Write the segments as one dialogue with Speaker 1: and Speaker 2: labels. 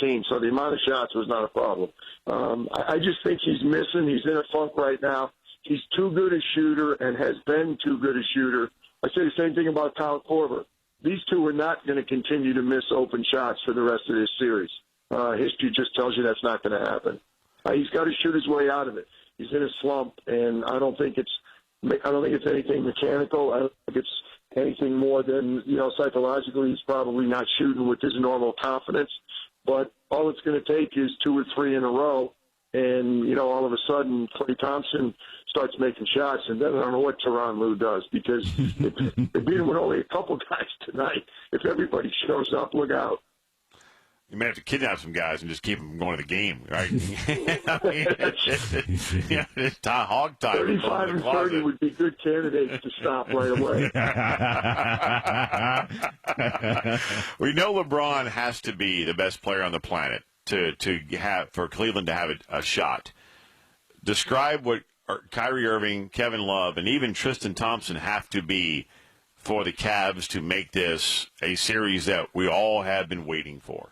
Speaker 1: 13, so the amount of shots was not a problem. I just think he's missing. He's in a funk right now. He's too good a shooter and has been too good a shooter. I say the same thing about Kyle Korver. These two are not going to continue to miss open shots for the rest of this series. History just tells you that's not going to happen. He's got to shoot his way out of it. He's in a slump, and I don't think it's anything mechanical. I don't think it's anything more than, psychologically he's probably not shooting with his normal confidence. But all it's going to take is 2 or 3 in a row, and, all of a sudden Klay Thompson starts making shots, and then I don't know what Tyronn Lue does, because they beat him with only a couple guys tonight. If everybody shows up, look out.
Speaker 2: You may have to kidnap some guys and just keep them going to the game, right? It's hog time.
Speaker 1: 35 and 30 would be good candidates to stop right away.
Speaker 2: We know LeBron has to be the best player on the planet to have for Cleveland to have a shot. Describe what Kyrie Irving, Kevin Love, and even Tristan Thompson have to be for the Cavs to make this a series that we all have been waiting for.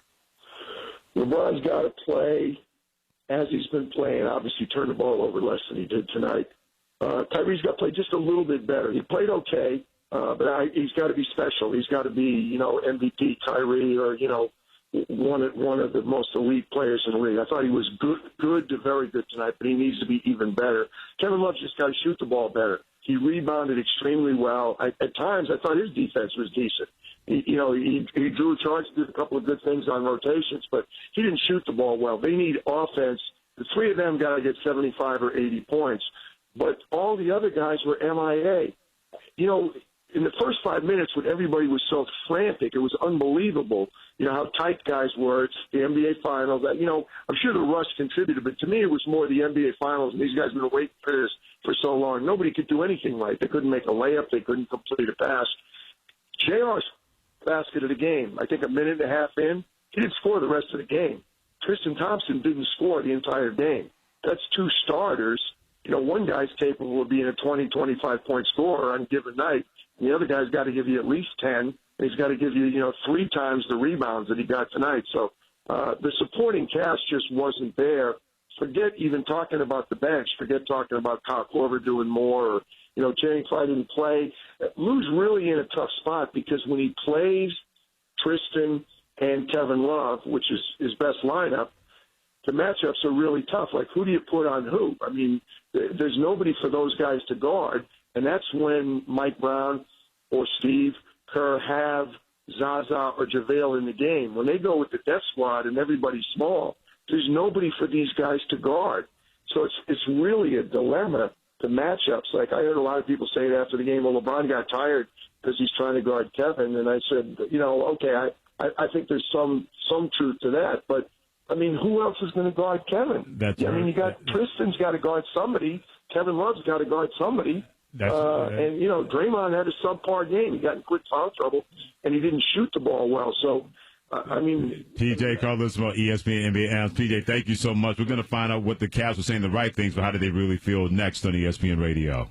Speaker 1: LeBron's got to play as he's been playing. Obviously, turn the ball over less than he did tonight. Kyrie's got to play just a little bit better. He played okay, but he's got to be special. He's got to be, MVP Kyrie, or one of the most elite players in the league. I thought he was good to very good tonight, but he needs to be even better. Kevin Love just got to shoot the ball better. He rebounded extremely well. At times, I thought his defense was decent. He drew a charge, did a couple of good things on rotations, but he didn't shoot the ball well. They need offense. The three of them got to get 75 or 80 points, but all the other guys were MIA. In the first 5 minutes when everybody was so frantic, it was unbelievable, how tight guys were. It's the NBA Finals. I'm sure the rush contributed, but to me it was more the NBA Finals, and these guys have been waiting for this for so long. Nobody could do anything right. They couldn't make a layup. They couldn't complete a pass. JR's basket of the game, I think a minute and a half in, he didn't score the rest of the game. Tristan Thompson didn't score the entire game. That's two starters. One guy's capable of being a 20, 25-point scorer on a given night, and the other guy's got to give you at least 10, and he's got to give you, 3 times the rebounds that he got tonight. So the supporting cast just wasn't there. Forget even talking about the bench. Forget talking about Kyle Korver doing more, or Channing Frye didn't play. Lue's really in a tough spot, because when he plays Tristan and Kevin Love, which is his best lineup, the matchups are really tough. Like, who do you put on who? I mean, there's nobody for those guys to guard, and that's when Mike Brown or Steve Kerr have Zaza or JaVale in the game. When they go with the death squad and everybody's small, there's nobody for these guys to guard. So it's really a dilemma, the matchups. Like, I heard a lot of people say it after the game, well, LeBron got tired because he's trying to guard Kevin. And I said, okay, I think there's some truth to that. But, I mean, who else is going to guard Kevin? You got Tristan's got to guard somebody. Kevin Love's got to guard somebody. And, Draymond had a subpar game. He got in quick foul trouble, and he didn't shoot the ball well. So,
Speaker 3: PJ Carlos from ESPN NBA Analyst. PJ, thank you so much. We're going to find out what the Cavs were saying the right things, but how do they really feel next on ESPN Radio?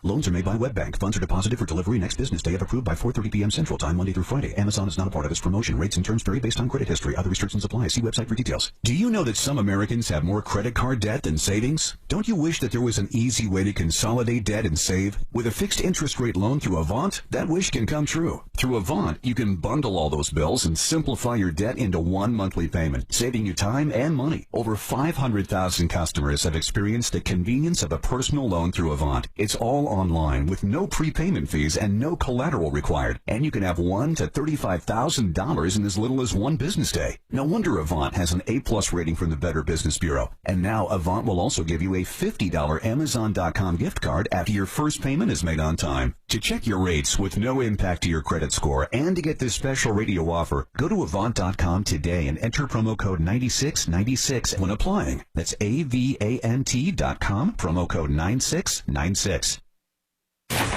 Speaker 4: Loans are made by WebBank. Funds are deposited for delivery next business day if approved by 4:30 p.m. Central Time, Monday through Friday. Amazon is not a part of this promotion. Rates and terms vary based on credit history. Other restrictions apply. See website for details. Do you know that some Americans have more credit card debt than savings? Don't you wish that there was an easy way to consolidate debt and save? With a fixed interest rate loan through Avant, that wish can come true. Through Avant, you can bundle all those bills and simplify your debt into one monthly payment, saving you time and money. Over 500,000 customers have experienced the convenience of a personal loan through Avant. It's all online with no prepayment fees and no collateral required. And you can have $1,000 to $35,000 in as little as one business day. No wonder Avant has an A+ rating from the Better Business Bureau. And now Avant will also give you a $50 Amazon.com gift card after your first payment is made on time. To check your rates with no impact to your credit score and to get this special radio offer, go to Avant.com today and enter promo code 9696 when applying. That's AVANT.com, promo code 9696.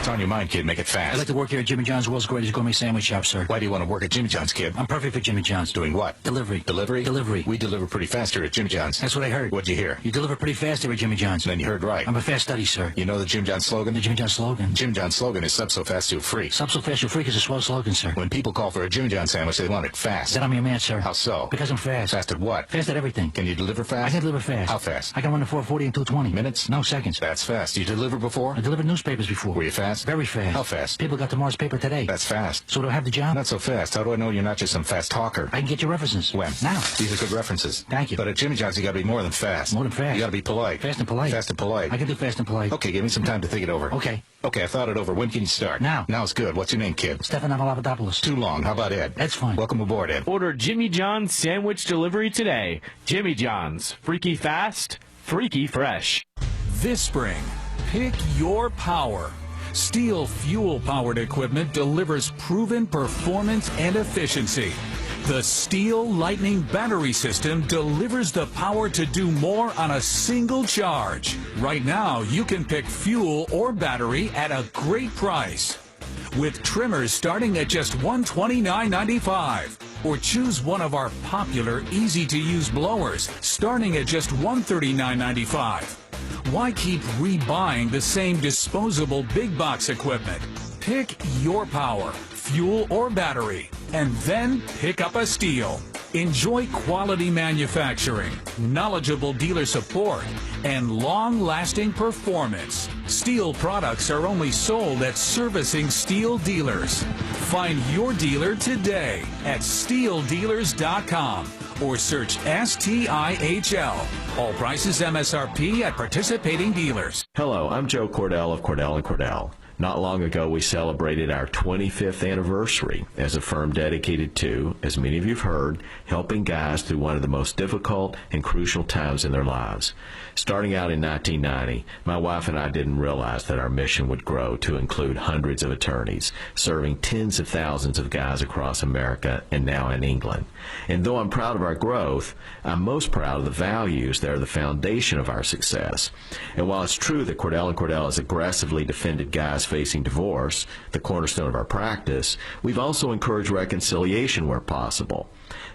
Speaker 5: It's on your mind, kid. Make it fast.
Speaker 6: I'd like to work here at Jimmy John's, world's greatest gourmet sandwich shop, sir.
Speaker 5: Why do you want to work at Jimmy John's, kid?
Speaker 6: I'm perfect for Jimmy John's.
Speaker 5: Doing what?
Speaker 6: Delivery.
Speaker 5: Delivery?
Speaker 6: Delivery.
Speaker 5: We deliver pretty fast here at Jimmy John's.
Speaker 6: That's what I heard.
Speaker 5: What'd you hear?
Speaker 6: You deliver pretty fast here at Jimmy John's.
Speaker 5: Then you heard right.
Speaker 6: I'm a fast study, sir.
Speaker 5: You know the Jim John's slogan?
Speaker 6: The Jimmy John's slogan?
Speaker 5: Jim John's slogan is sub so fast you're free.
Speaker 6: Sub so fast you're free is a swell slogan, sir.
Speaker 5: When people call for a Jimmy John's sandwich, they want it fast.
Speaker 6: Then I'm your man, sir.
Speaker 5: How so?
Speaker 6: Because I'm fast.
Speaker 5: Fast at what?
Speaker 6: Fast at everything.
Speaker 5: Can you deliver fast?
Speaker 6: I can deliver fast.
Speaker 5: How fast?
Speaker 6: I can run the 440 in 220.
Speaker 5: Minutes?
Speaker 6: No, seconds.
Speaker 5: That's fast. You deliver before?
Speaker 6: I delivered newspapers before.
Speaker 5: Were you fast?
Speaker 6: Very fast.
Speaker 5: How fast?
Speaker 6: People got tomorrow's paper today.
Speaker 5: That's fast.
Speaker 6: So do I have the job?
Speaker 5: Not so fast. How do I know you're not just some fast talker?
Speaker 6: I can get your references.
Speaker 5: When?
Speaker 6: Now.
Speaker 5: These are good references.
Speaker 6: Thank you.
Speaker 5: But at Jimmy John's, you got to be more than fast.
Speaker 6: More than fast.
Speaker 5: You got to be polite.
Speaker 6: Fast and polite.
Speaker 5: Fast and polite.
Speaker 6: I can do fast and polite.
Speaker 5: Okay, give me some time to think it over.
Speaker 6: Okay.
Speaker 5: Okay, I thought it over. When can you start?
Speaker 6: Now.
Speaker 5: Now's good. What's your name, kid?
Speaker 6: Stefan Papadopoulos.
Speaker 5: Too long. How about Ed?
Speaker 6: That's fine.
Speaker 5: Welcome aboard, Ed.
Speaker 7: Order Jimmy John's sandwich delivery today. Jimmy John's. Freaky fast, freaky fresh.
Speaker 8: This spring, pick your power. Steel fuel-powered equipment delivers proven performance and efficiency. The Steel Lightning battery system delivers the power to do more on a single charge. Right now, you can pick fuel or battery at a great price, with trimmers starting at just $129.95. Or choose one of our popular, easy-to-use blowers starting at just $139.95. Why keep rebuying the same disposable big box equipment? Pick your power, fuel or battery, and then pick up a Steel. Enjoy quality manufacturing, knowledgeable dealer support, and long-lasting performance. Steel products are only sold at servicing Steel dealers. Find your dealer today at steeldealers.com or search STIHL. All prices MSRP at participating dealers.
Speaker 9: Hello, I'm Joe Cordell of Cordell & Cordell. Not long ago, we celebrated our 25th anniversary as a firm dedicated to, as many of you have heard, helping guys through one of the most difficult and crucial times in their lives. Starting out in 1990, my wife and I didn't realize that our mission would grow to include hundreds of attorneys, serving tens of thousands of guys across America and now in England. And though I'm proud of our growth, I'm most proud of the values that are the foundation of our success. And while it's true that Cordell & Cordell has aggressively defended guys facing divorce, the cornerstone of our practice, we've also encouraged reconciliation where possible.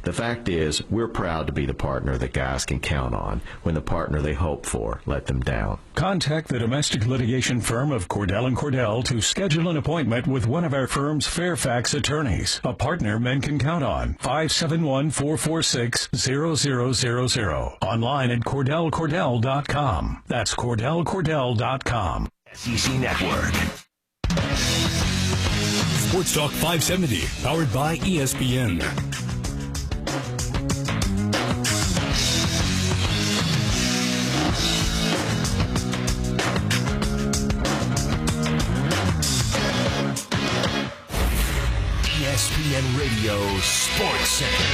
Speaker 9: The fact is, we're proud to be the partner that guys can count on when the partner they hope for let them down.
Speaker 8: Contact the domestic litigation firm of Cordell & Cordell to schedule an appointment with one of our firm's Fairfax attorneys, a partner men can count on. 571-446-0000. Online at CordellCordell.com. That's CordellCordell.com.
Speaker 10: SEC Network. Sports Talk 570, powered by ESPN. ESPN Radio Sports Center.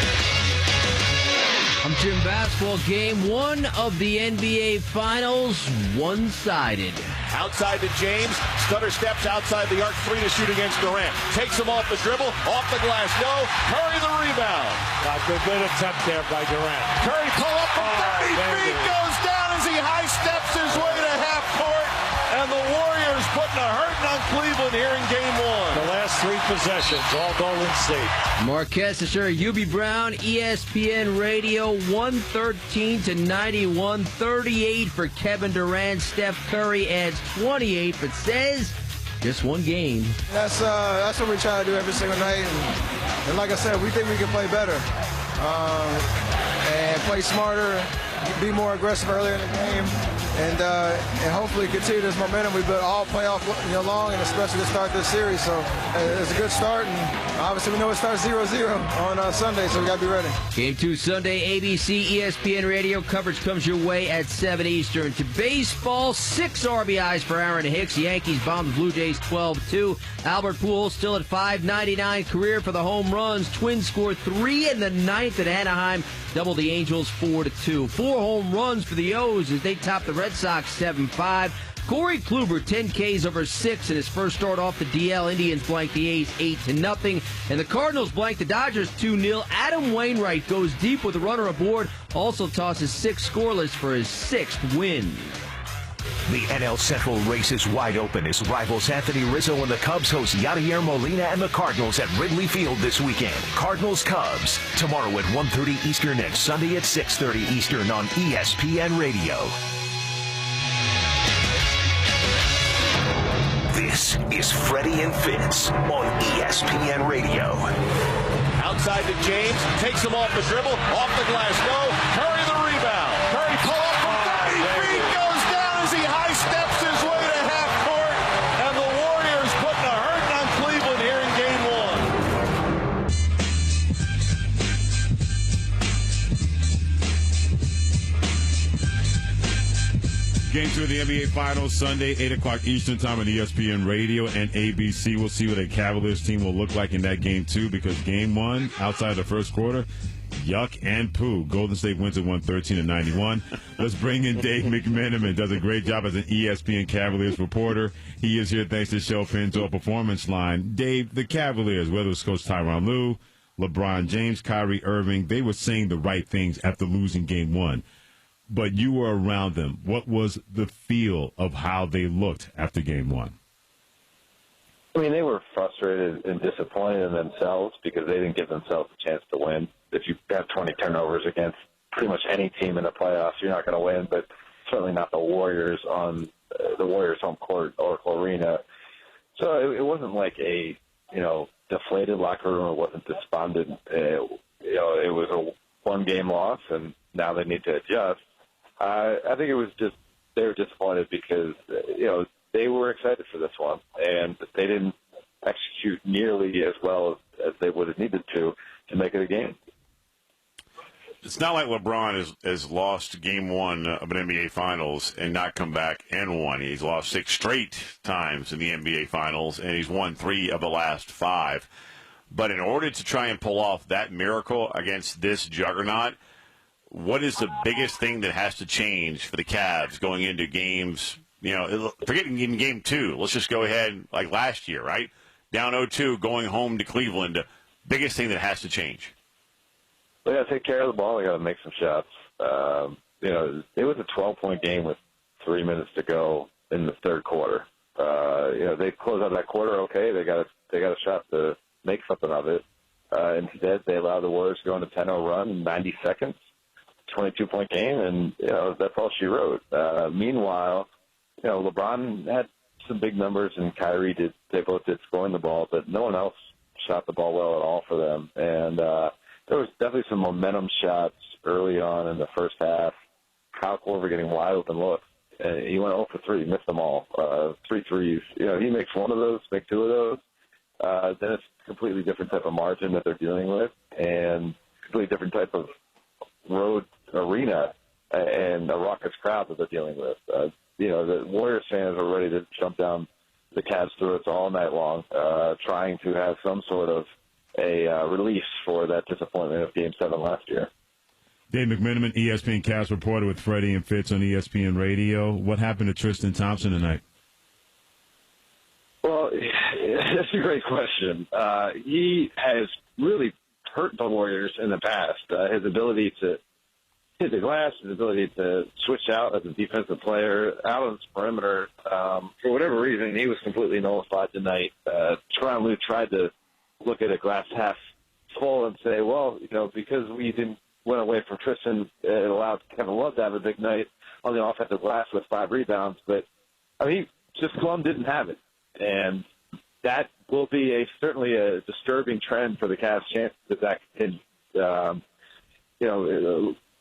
Speaker 11: I'm Jim Basketball. Game one of the NBA Finals, one-sided.
Speaker 12: Outside to James. Stutter steps outside the arc, three to shoot against Durant. Takes him off the dribble, off the glass. No. Curry the rebound.
Speaker 13: Good attempt there by Durant.
Speaker 12: Curry pull up from 30 feet, goes down as he high steps his way to half court. And the Warriors putting a hurting on Cleveland here in game one.
Speaker 13: The last three possessions, all Golden State.
Speaker 11: Marquez Asher, UB Brown, ESPN Radio, 113-91, 38 for Kevin Durant. Steph Curry adds 28, but says just one game.
Speaker 14: That's what we try to do every single night. And like I said, we think we can play better and play smarter, be more aggressive earlier in the game. And hopefully continue this momentum we built all playoff long, and especially to start this series. So it's a good start, and obviously we know it starts 0-0 on Sunday, so we got to be ready.
Speaker 11: Game 2 Sunday, ABC, ESPN Radio coverage comes your way at 7 Eastern. To baseball, 6 RBIs for Aaron Hicks. Yankees bomb the Blue Jays 12-2. Albert Pujols still at .599 career for the home runs. Twins score 3 in the 9th at Anaheim. Double the Angels 4-2. 4 home runs for the O's as they top the Red Sox 7-5. Corey Kluber 10 Ks over 6 in his first start off the DL. Indians blank the A's 8-0. And the Cardinals blank the Dodgers 2-0. Adam Wainwright goes deep with a runner aboard. Also tosses 6 scoreless for his 6th win.
Speaker 15: The NL Central race is wide open as rivals Anthony Rizzo and the Cubs host Yadier Molina and the Cardinals at Wrigley Field this weekend. Cardinals-Cubs, tomorrow at 1:30 Eastern and Sunday at 6:30 Eastern on ESPN Radio. This is Freddie and Fitz on ESPN Radio.
Speaker 12: Outside to James, takes him off the dribble, off the glass, no. Curry the rebound. Curry pull up from 30 feet, goes down as he high steps his way to half court, and the Warriors putting a hurting on Cleveland here in game one.
Speaker 3: Game 2 of the NBA Finals Sunday, 8 o'clock Eastern Time on ESPN Radio and ABC. We'll see what a Cavaliers team will look like in that Game 2 because Game 1, outside the first quarter, yuck and poo. Golden State wins at 113-91. Let's bring in Dave McMenamin. Does a great job as an ESPN Cavaliers reporter. He is here thanks to Shell Pinto Performance Line. Dave, the Cavaliers, whether it was Coach Tyronn Lue, LeBron James, Kyrie Irving, they were saying the right things after losing Game 1. But you were around them. What was the feel of how they looked after Game 1?
Speaker 16: I mean, they were frustrated and disappointed in themselves because they didn't give themselves a chance to win. If you have 20 turnovers against pretty much any team in the playoffs, you're not going to win, but certainly not the Warriors on the Warriors' home court, Oracle Arena. So it wasn't like a, deflated locker room. It wasn't despondent. It was a one-game loss, and now they need to adjust. I think it was just they were disappointed because, they were excited for this one, and they didn't execute nearly as well as they would have needed to make it a game.
Speaker 2: It's not like LeBron has lost Game 1 of an NBA Finals and not come back and won. He's lost 6 straight times in the NBA Finals, and he's won 3 of the last 5. But in order to try and pull off that miracle against this juggernaut, what is the biggest thing that has to change for the Cavs going into games? Forgetting in Game 2, let's just go ahead like last year, right? Down 0-2, going home to Cleveland. Biggest thing that has to change.
Speaker 16: They got to take care of the ball. They got to make some shots. It was a 12-point game with 3 minutes to go in the third quarter. They closed out that quarter okay. They got a shot to make something of it. Instead, they allowed the Warriors to go on a 10-0 run in 90 seconds, 22-point game, and that's all she wrote. Meanwhile, LeBron had some big numbers, and Kyrie did. They both did scoring the ball, but no one else shot the ball well at all for them. And there was definitely some momentum shots early on in the first half. Kyle Korver getting wide open looks. And he went 0 for 3, missed them all. 3 threes. He makes one of those, make 2 of those. Then it's a completely different type of margin that they're dealing with, and completely different type of road arena and a raucous crowd that they're dealing with. The Warriors fans are ready to jump down the Cavs' throats all night long, trying to have some sort of a release for that disappointment of Game 7 last year.
Speaker 3: Dave McMenamin, ESPN Cavs reporter with Freddie and Fitz on ESPN Radio. What happened to Tristan Thompson tonight?
Speaker 1: Well, that's a great question. He has really hurt the Warriors in the past. His ability to hit the glass, his ability to switch out as a defensive player, out on the perimeter. For whatever reason, he was completely nullified tonight. Tyronn Lue tried to look at a glass half full and say, well, because we didn't went away from Tristan, it allowed Kevin Love to have a big night on the offensive glass with 5 rebounds. But, Plum didn't have it. And that will be certainly a disturbing trend for the Cavs' chances that continues.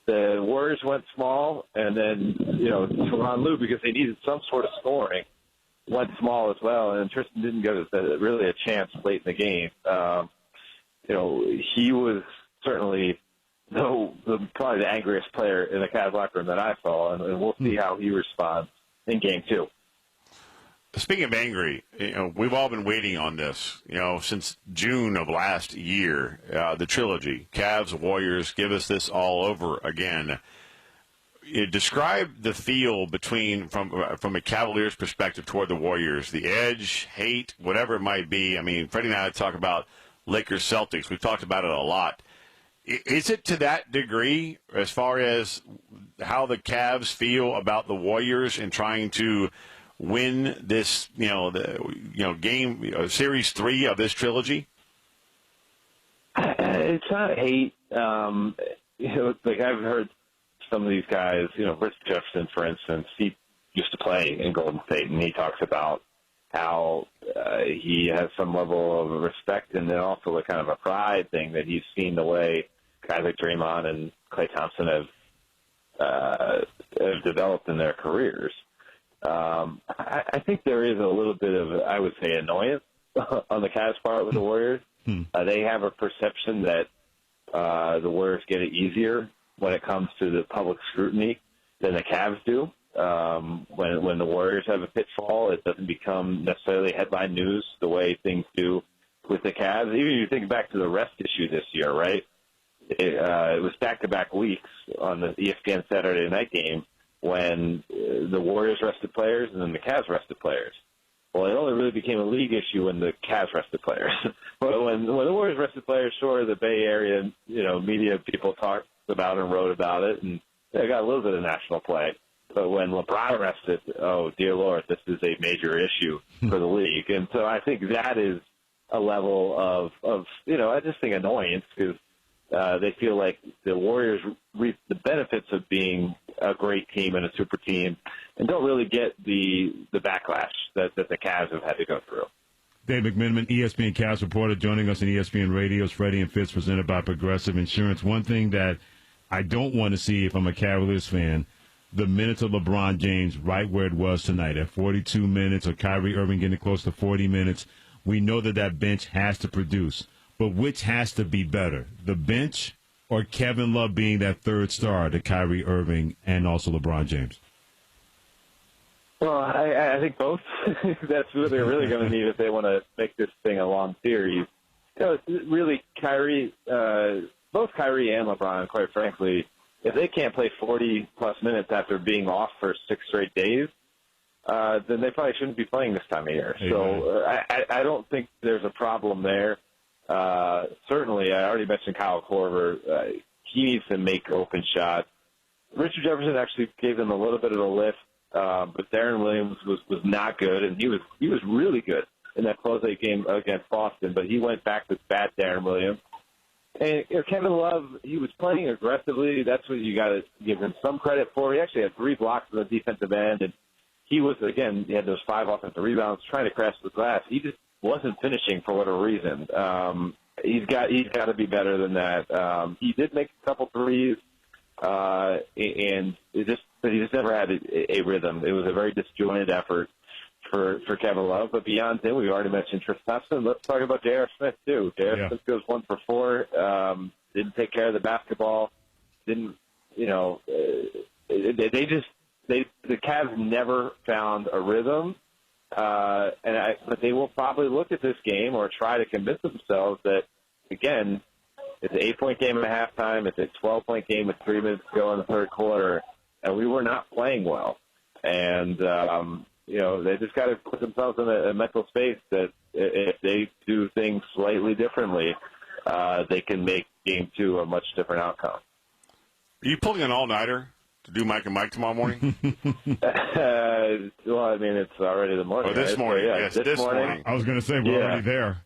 Speaker 1: The Warriors went small, and then, Tyronn Lue, because they needed some sort of scoring, went small as well, and Tristan didn't get really a chance late in the game. He was certainly probably the angriest player in the Cavs locker room that I saw, and we'll see how he responds in Game 2.
Speaker 2: Speaking of angry, we've all been waiting on this, since June of last year, the trilogy, Cavs, Warriors, give us this all over again. Describe the feel from a Cavaliers perspective toward the Warriors, the edge, hate, whatever it might be. I mean, Freddie and I talk about Lakers-Celtics. We've talked about it a lot. Is it to that degree as far as how the Cavs feel about the Warriors and trying to win this, game, Series 3 of this trilogy?
Speaker 16: It's not hate. Like I've heard some of these guys, Rich Jefferson, for instance, he used to play in Golden State, and he talks about how he has some level of respect and then also a kind of a pride thing that he's seen the way guys like Draymond and Klay Thompson have developed in their careers. I think there is a little bit of, I would say, annoyance on the Cavs part with the Warriors. They have a perception that the Warriors get it easier when it comes to the public scrutiny than the Cavs do. When the Warriors have a pitfall, it doesn't become necessarily headline news the way things do with the Cavs. Even if you think back to the rest issue this year, right? It was back-to-back weeks on the ESPN Saturday night game when the Warriors rested players and then the Cavs rested players. Well, it only really became a league issue when the Cavs rested players. But when the Warriors rested players, sure, the Bay Area, media people talked about and wrote about it, and they got a little bit of national play. But when LeBron rested, oh, dear Lord, this is a major issue for the league. And so I think that is a level of I just think annoyance because they feel like the Warriors reap the benefits of being a great team and a super team and don't really get the backlash that the Cavs have had to go through.
Speaker 3: Dave McMenamin, ESPN Cavs reporter, joining us in ESPN Radio's Freddie and Fitz, presented by Progressive Insurance. One thing that I don't want to see if I'm a Cavaliers fan, the minutes of LeBron James right where it was tonight at 42 minutes, or Kyrie Irving getting close to 40 minutes. We know that bench has to produce. But which has to be better, the bench or Kevin Love being that third star to Kyrie Irving and also LeBron James?
Speaker 16: Well, I think both. That's what they're really going to need if they want to make this thing a long series. Really, Kyrie, both Kyrie and LeBron, quite frankly, if they can't play 40-plus minutes after being off for 6 straight days, then they probably shouldn't be playing this time of year. Amen. So I don't think there's a problem there. Certainly, I already mentioned Kyle Korver. He needs to make open shots. Richard Jefferson actually gave them a little bit of a lift, but Darren Williams was not good, and he was really good in that close-out game against Boston. But he went back to bad Darren Williams. And Kevin Love, he was playing aggressively. That's what you got to give him some credit for. He actually had 3 blocks on the defensive end, and he was, again, he had those 5 offensive rebounds trying to crash the glass. He just wasn't finishing for whatever reason. He's got to be better than that. He did make a couple threes, but he just never had a rhythm. It was a very disjointed effort for Kevin Love. But beyond him, we already mentioned Tristan Thompson. Let's talk about J.R. Smith too. J.R. Smith goes 1 for 4. Didn't take care of the basketball. Didn't the Cavs never found a rhythm. But they will probably look at this game or try to convince themselves that, again, it's an 8-point game at halftime. It's a 12-point game with 3 minutes to go in the third quarter, and we were not playing well. And, they just got to put themselves in a mental space that if they do things slightly differently, they can make Game 2 a much different outcome.
Speaker 2: Are you pulling an all-nighter to do Mike and Mike tomorrow morning?
Speaker 16: Well, I mean, it's already the morning.
Speaker 2: Oh, this morning. Yes, this morning.
Speaker 3: I was going to say, we're already there.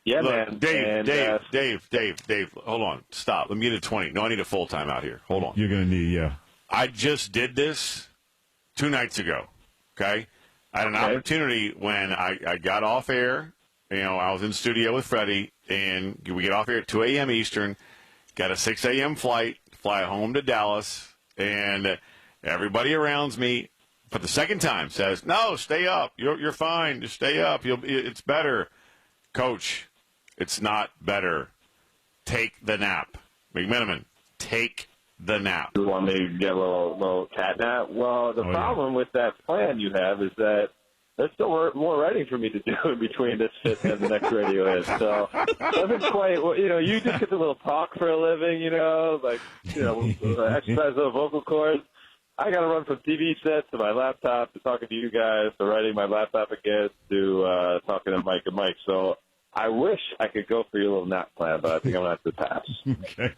Speaker 16: Yeah,
Speaker 2: look,
Speaker 16: man.
Speaker 2: Dave, hold on. Stop. Let me get a 20. No, I need a full time out here. Hold on.
Speaker 3: You're going to need, yeah.
Speaker 2: I just did this 2 nights ago, okay? I had an opportunity when I got off air. I was in the studio with Freddie, and we get off air at 2 a.m. Eastern, got a 6 a.m. flight, fly home to Dallas, and everybody around me, for the second time, says, no, stay up. You're fine. Just stay up. It's better. Coach, it's not better. Take the nap. McMenamin, take the nap.
Speaker 16: You want me to get a little cat nap? Well, the problem with that plan you have is that there's still more writing for me to do in between this fit and the next radio hit. So it wasn't quite, you just get a little talk for a living, exercise the vocal cords. I got to run from TV sets to my laptop to talking to you guys to writing my laptop again to talking to Mike and Mike. So I wish I could go for your little nap plan, but I think I'm going to have to pass.
Speaker 3: Okay.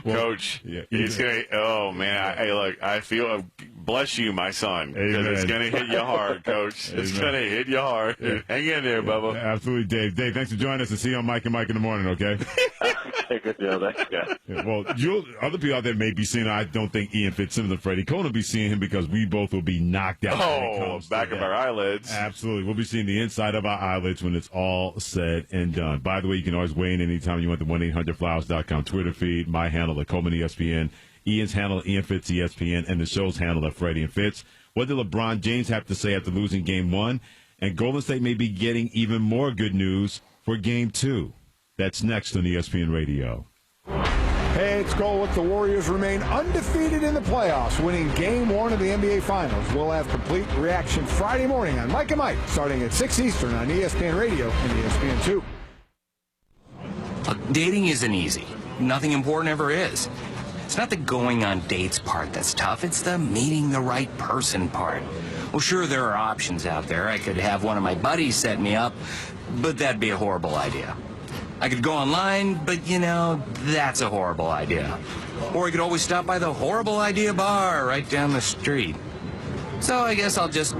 Speaker 3: Well,
Speaker 2: Coach, he's going to – oh, man. Look, I feel – bless you, my son, because it's going to hit you hard, Coach. It's going to hit you hard. Yeah. Hang in there, Bubba.
Speaker 3: Absolutely, Dave. Dave, thanks for joining us, and see you on Mike and Mike in the morning, okay?
Speaker 16: Good deal. Thanks, guys.
Speaker 3: Yeah, well, other people out there may be seeing I don't think Ian Fitzsimmons and Freddie Cohen will be seeing him because we both will be knocked out.
Speaker 2: Oh, back of our eyelids.
Speaker 3: Absolutely. We'll be seeing the inside of our eyelids when it's all said and done. By the way, you can always weigh in anytime you want. The 1-800-Flowers.com Twitter feed, my handle at Coleman ESPN, Ian's handle at Ian Fitz ESPN, and the show's handle at Freddie and Fitz. What did LeBron James have to say after losing Game 1? And Golden State may be getting even more good news for Game 2. That's next on ESPN Radio.
Speaker 17: Hey, it's Cole. The Warriors remain undefeated in the playoffs, winning Game 1 of the NBA Finals. We'll have complete reaction Friday morning on Mike and Mike, starting at 6 Eastern on ESPN Radio and ESPN2.
Speaker 18: Look, dating isn't easy. Nothing important ever is. It's not the going on dates part that's tough. It's the meeting the right person part. Well, sure, there are options out there. I could have one of my buddies set me up, but that'd be a horrible idea. I could go online, but, that's a horrible idea. Or I could always stop by the Horrible Idea Bar right down the street. So I guess I'll just,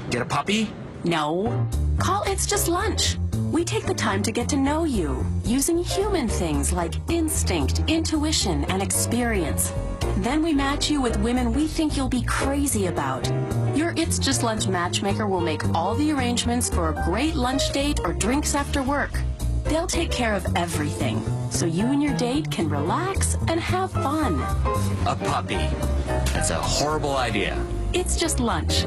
Speaker 18: get a puppy?
Speaker 19: No. Call It's Just Lunch. We take the time to get to know you, using human things like instinct, intuition, and experience. Then we match you with women we think you'll be crazy about. Your It's Just Lunch matchmaker will make all the arrangements for a great lunch date or drinks after work. They'll take care of everything, so you and your date can relax and have fun.
Speaker 18: A puppy. That's a horrible idea.
Speaker 19: It's Just Lunch.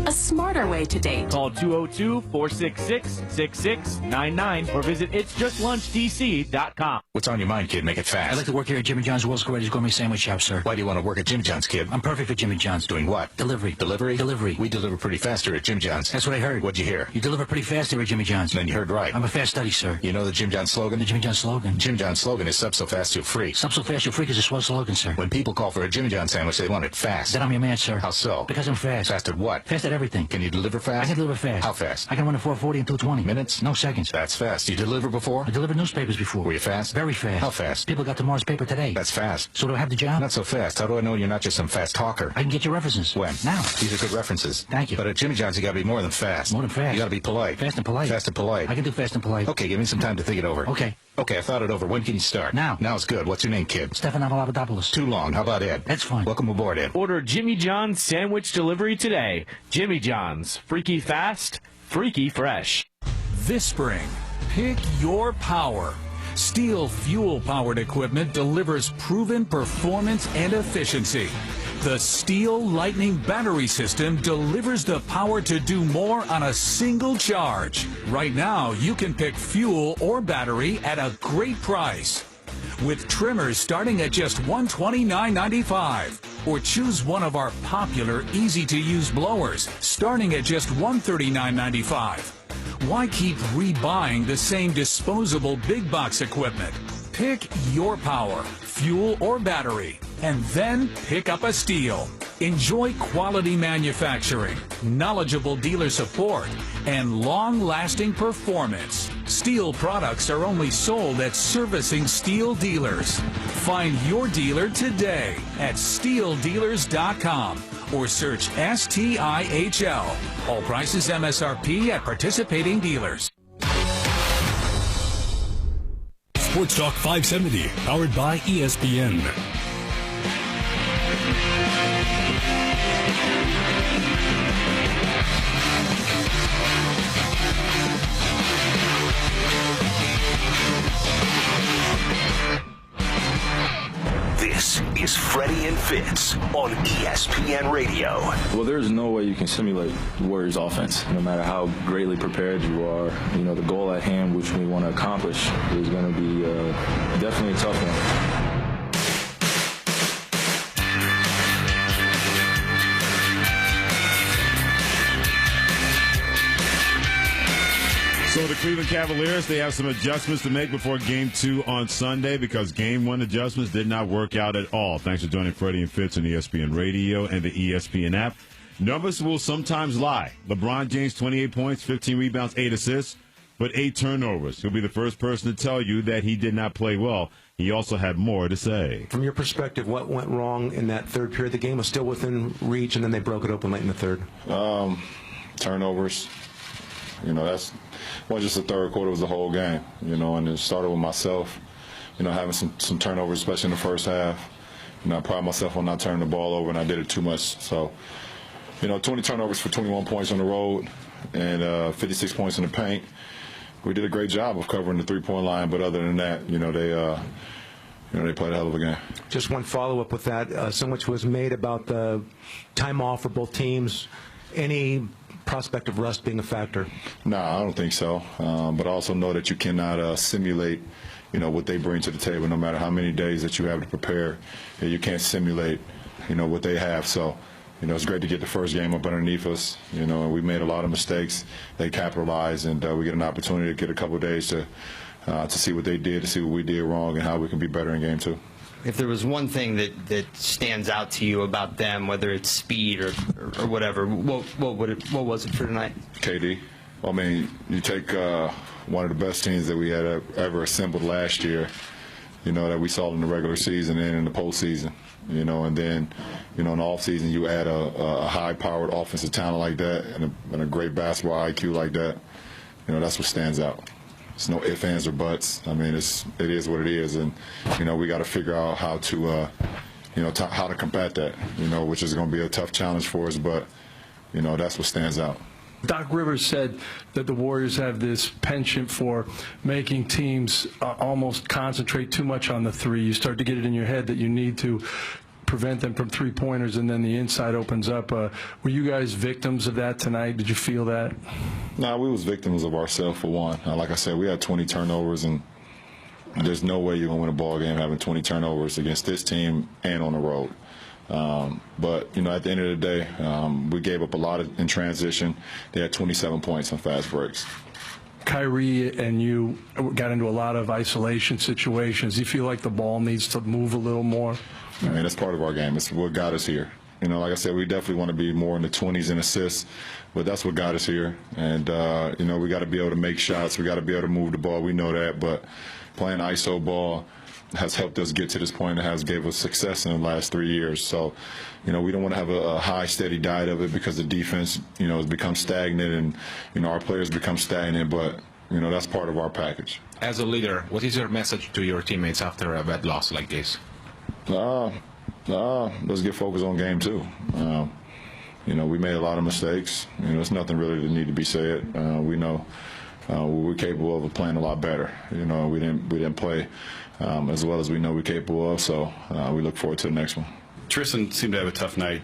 Speaker 19: A smarter way to date.
Speaker 7: Call 202-466-6699 or visit itsjustlunchdc.com.
Speaker 5: What's on your mind, kid? Make it fast.
Speaker 6: I'd like to work here at Jimmy John's World's Greatest Gourmet Sandwich Shop, sir.
Speaker 5: Why do you want to work at Jim John's, kid?
Speaker 6: I'm perfect for Jimmy John's.
Speaker 5: Doing what?
Speaker 6: Delivery.
Speaker 5: Delivery?
Speaker 6: Delivery.
Speaker 5: We deliver pretty fast here at Jim John's.
Speaker 6: That's what I heard.
Speaker 5: What'd you hear?
Speaker 6: You deliver pretty fast here at Jimmy John's.
Speaker 5: Then you heard right.
Speaker 6: I'm a fast study, sir.
Speaker 5: You know the Jim John's slogan?
Speaker 6: The Jimmy John's slogan?
Speaker 5: Jim John's slogan is sub so fast you're free.
Speaker 6: Sub so fast you're free is a swell slogan, sir.
Speaker 5: When people call for a Jimmy John's sandwich, they want it fast.
Speaker 6: Then I'm your man, sir.
Speaker 5: How so?
Speaker 6: Because I'm fast.
Speaker 5: Fast at what?
Speaker 6: Fast at everything.
Speaker 5: Can you deliver fast?
Speaker 6: I can deliver fast.
Speaker 5: How fast?
Speaker 6: I can run a 440 in 220.
Speaker 5: Minutes?
Speaker 6: No seconds.
Speaker 5: That's fast. You deliver before?
Speaker 6: I delivered newspapers before.
Speaker 5: Were you fast?
Speaker 6: Very fast.
Speaker 5: How fast?
Speaker 6: People got tomorrow's paper today.
Speaker 5: That's fast.
Speaker 6: So do I have the job?
Speaker 5: Not so fast. How do I know you're not just some fast talker?
Speaker 6: I can get your references.
Speaker 5: When?
Speaker 6: Now.
Speaker 5: These are good references.
Speaker 6: Thank you.
Speaker 5: But at Jimmy John's, you got to be more than fast.
Speaker 6: More than fast.
Speaker 5: You got to be polite.
Speaker 6: Fast and polite.
Speaker 5: Fast and polite.
Speaker 6: I can do fast and polite.
Speaker 5: Okay, give me some time to think it over.
Speaker 6: Okay.
Speaker 5: Okay, I thought it over. When can you start?
Speaker 6: Now.
Speaker 5: Now's good. What's your name, kid?
Speaker 6: Stefan Papadopoulos.
Speaker 5: Too long. How about Ed?
Speaker 6: That's fine.
Speaker 5: Welcome aboard, Ed.
Speaker 7: Order Jimmy John's sandwich delivery today. Jimmy John's. Freaky fast, freaky fresh.
Speaker 8: This spring, pick your power. Steel fuel-powered equipment delivers proven performance and efficiency. The Steel Lightning battery system delivers the power to do more on a single charge. Right now, you can pick fuel or battery at a great price. With trimmers starting at just $129.95. Or choose one of our popular, easy-to-use blowers starting at just $139.95. Why keep rebuying the same disposable big box equipment? Pick your power, fuel or battery, and then pick up a Steel. Enjoy quality manufacturing, knowledgeable dealer support, and long-lasting performance. Steel products are only sold at servicing Steel dealers. Find your dealer today at steeldealers.com or search STIHL. All prices MSRP at participating dealers.
Speaker 10: Sports Talk 570, powered by ESPN.
Speaker 15: This is Freddie and Fitz on ESPN Radio.
Speaker 20: Well, there's no way you can simulate the Warriors' offense, no matter how greatly prepared you are. You know, the goal at hand, which we want to accomplish, is going to be definitely a tough one.
Speaker 3: So the Cleveland Cavaliers, they have some adjustments to make before Game 2 on Sunday because Game 1 adjustments did not work out at all. Thanks for joining Freddie and Fitz on ESPN Radio and the ESPN app. Numbers will sometimes lie. LeBron James, 28 points, 15 rebounds, 8 assists. but 8 turnovers. He'll be the first person to tell you that he did not play well. He also had more to say.
Speaker 21: From your perspective, what went wrong in that third period? The game was still within reach, and then they broke it open late in the third.
Speaker 20: Turnovers. That's wasn't just the third quarter, it was the whole game, and it started with myself, having some turnovers, especially in the first half. I pride myself on not turning the ball over, and I did it too much. So, 20 turnovers for 21 points on the road and 56 points in the paint. We did a great job of covering the three-point line, but other than that, they played a hell of a game.
Speaker 21: Just one follow-up with that. So much was made about the time off for both teams. Any prospect of rust being a factor?
Speaker 20: No, I don't think so. But I also know that you cannot simulate, what they bring to the table. No matter how many days that you have to prepare, you can't simulate, what they have. So, it's great to get the first game up underneath us. We made a lot of mistakes. They capitalized, and we get an opportunity to get a couple of days to see what they did, to see what we did wrong, and how we can be better in game 2.
Speaker 22: If there was one thing that stands out to you about them, whether it's speed or whatever, what was it for tonight?
Speaker 20: KD. I mean, you take one of the best teams that we had ever assembled last year, that we saw in the regular season and in the postseason, and then, in the offseason you add a high-powered offensive talent like that and a great basketball IQ like that, that's what stands out. It's no ifs, ands, or buts. I mean, it is what it is, and we got to figure out how to, how to combat that. Which is going to be a tough challenge for us, but that's what stands out.
Speaker 23: Doc Rivers said that the Warriors have this penchant for making teams almost concentrate too much on the three. You start to get it in your head that you need to prevent them from three-pointers, and then the inside opens up. Were you guys victims of that tonight? Did you feel that?
Speaker 20: No, we was victims of ourselves for one. Like I said, we had 20 turnovers, and there's no way you're going to win a ball game having 20 turnovers against this team and on the road. But, at the end of the day, we gave up a lot in transition. They had 27 points on fast breaks.
Speaker 23: Kyrie and you got into a lot of isolation situations. Do you feel like the ball needs to move a little more?
Speaker 20: I mean, that's part of our game. It's what got us here. Like I said, we definitely want to be more in the 20s in assists, but that's what got us here. And, we got to be able to make shots. We got to be able to move the ball. We know that, but playing ISO ball has helped us get to this point and has gave us success in the last 3 years. So, we don't want to have a high, steady diet of it because the defense, has become stagnant and, our players become stagnant, but, that's part of our package.
Speaker 5: As a leader, what is your message to your teammates after a bad loss like this?
Speaker 20: Let's get focused on game 2. We made a lot of mistakes. There's nothing really that need to be said. We know we're capable of playing a lot better. We didn't play as well as we know we're capable of, so we look forward to the next one.
Speaker 24: Tristan seemed to have a tough night.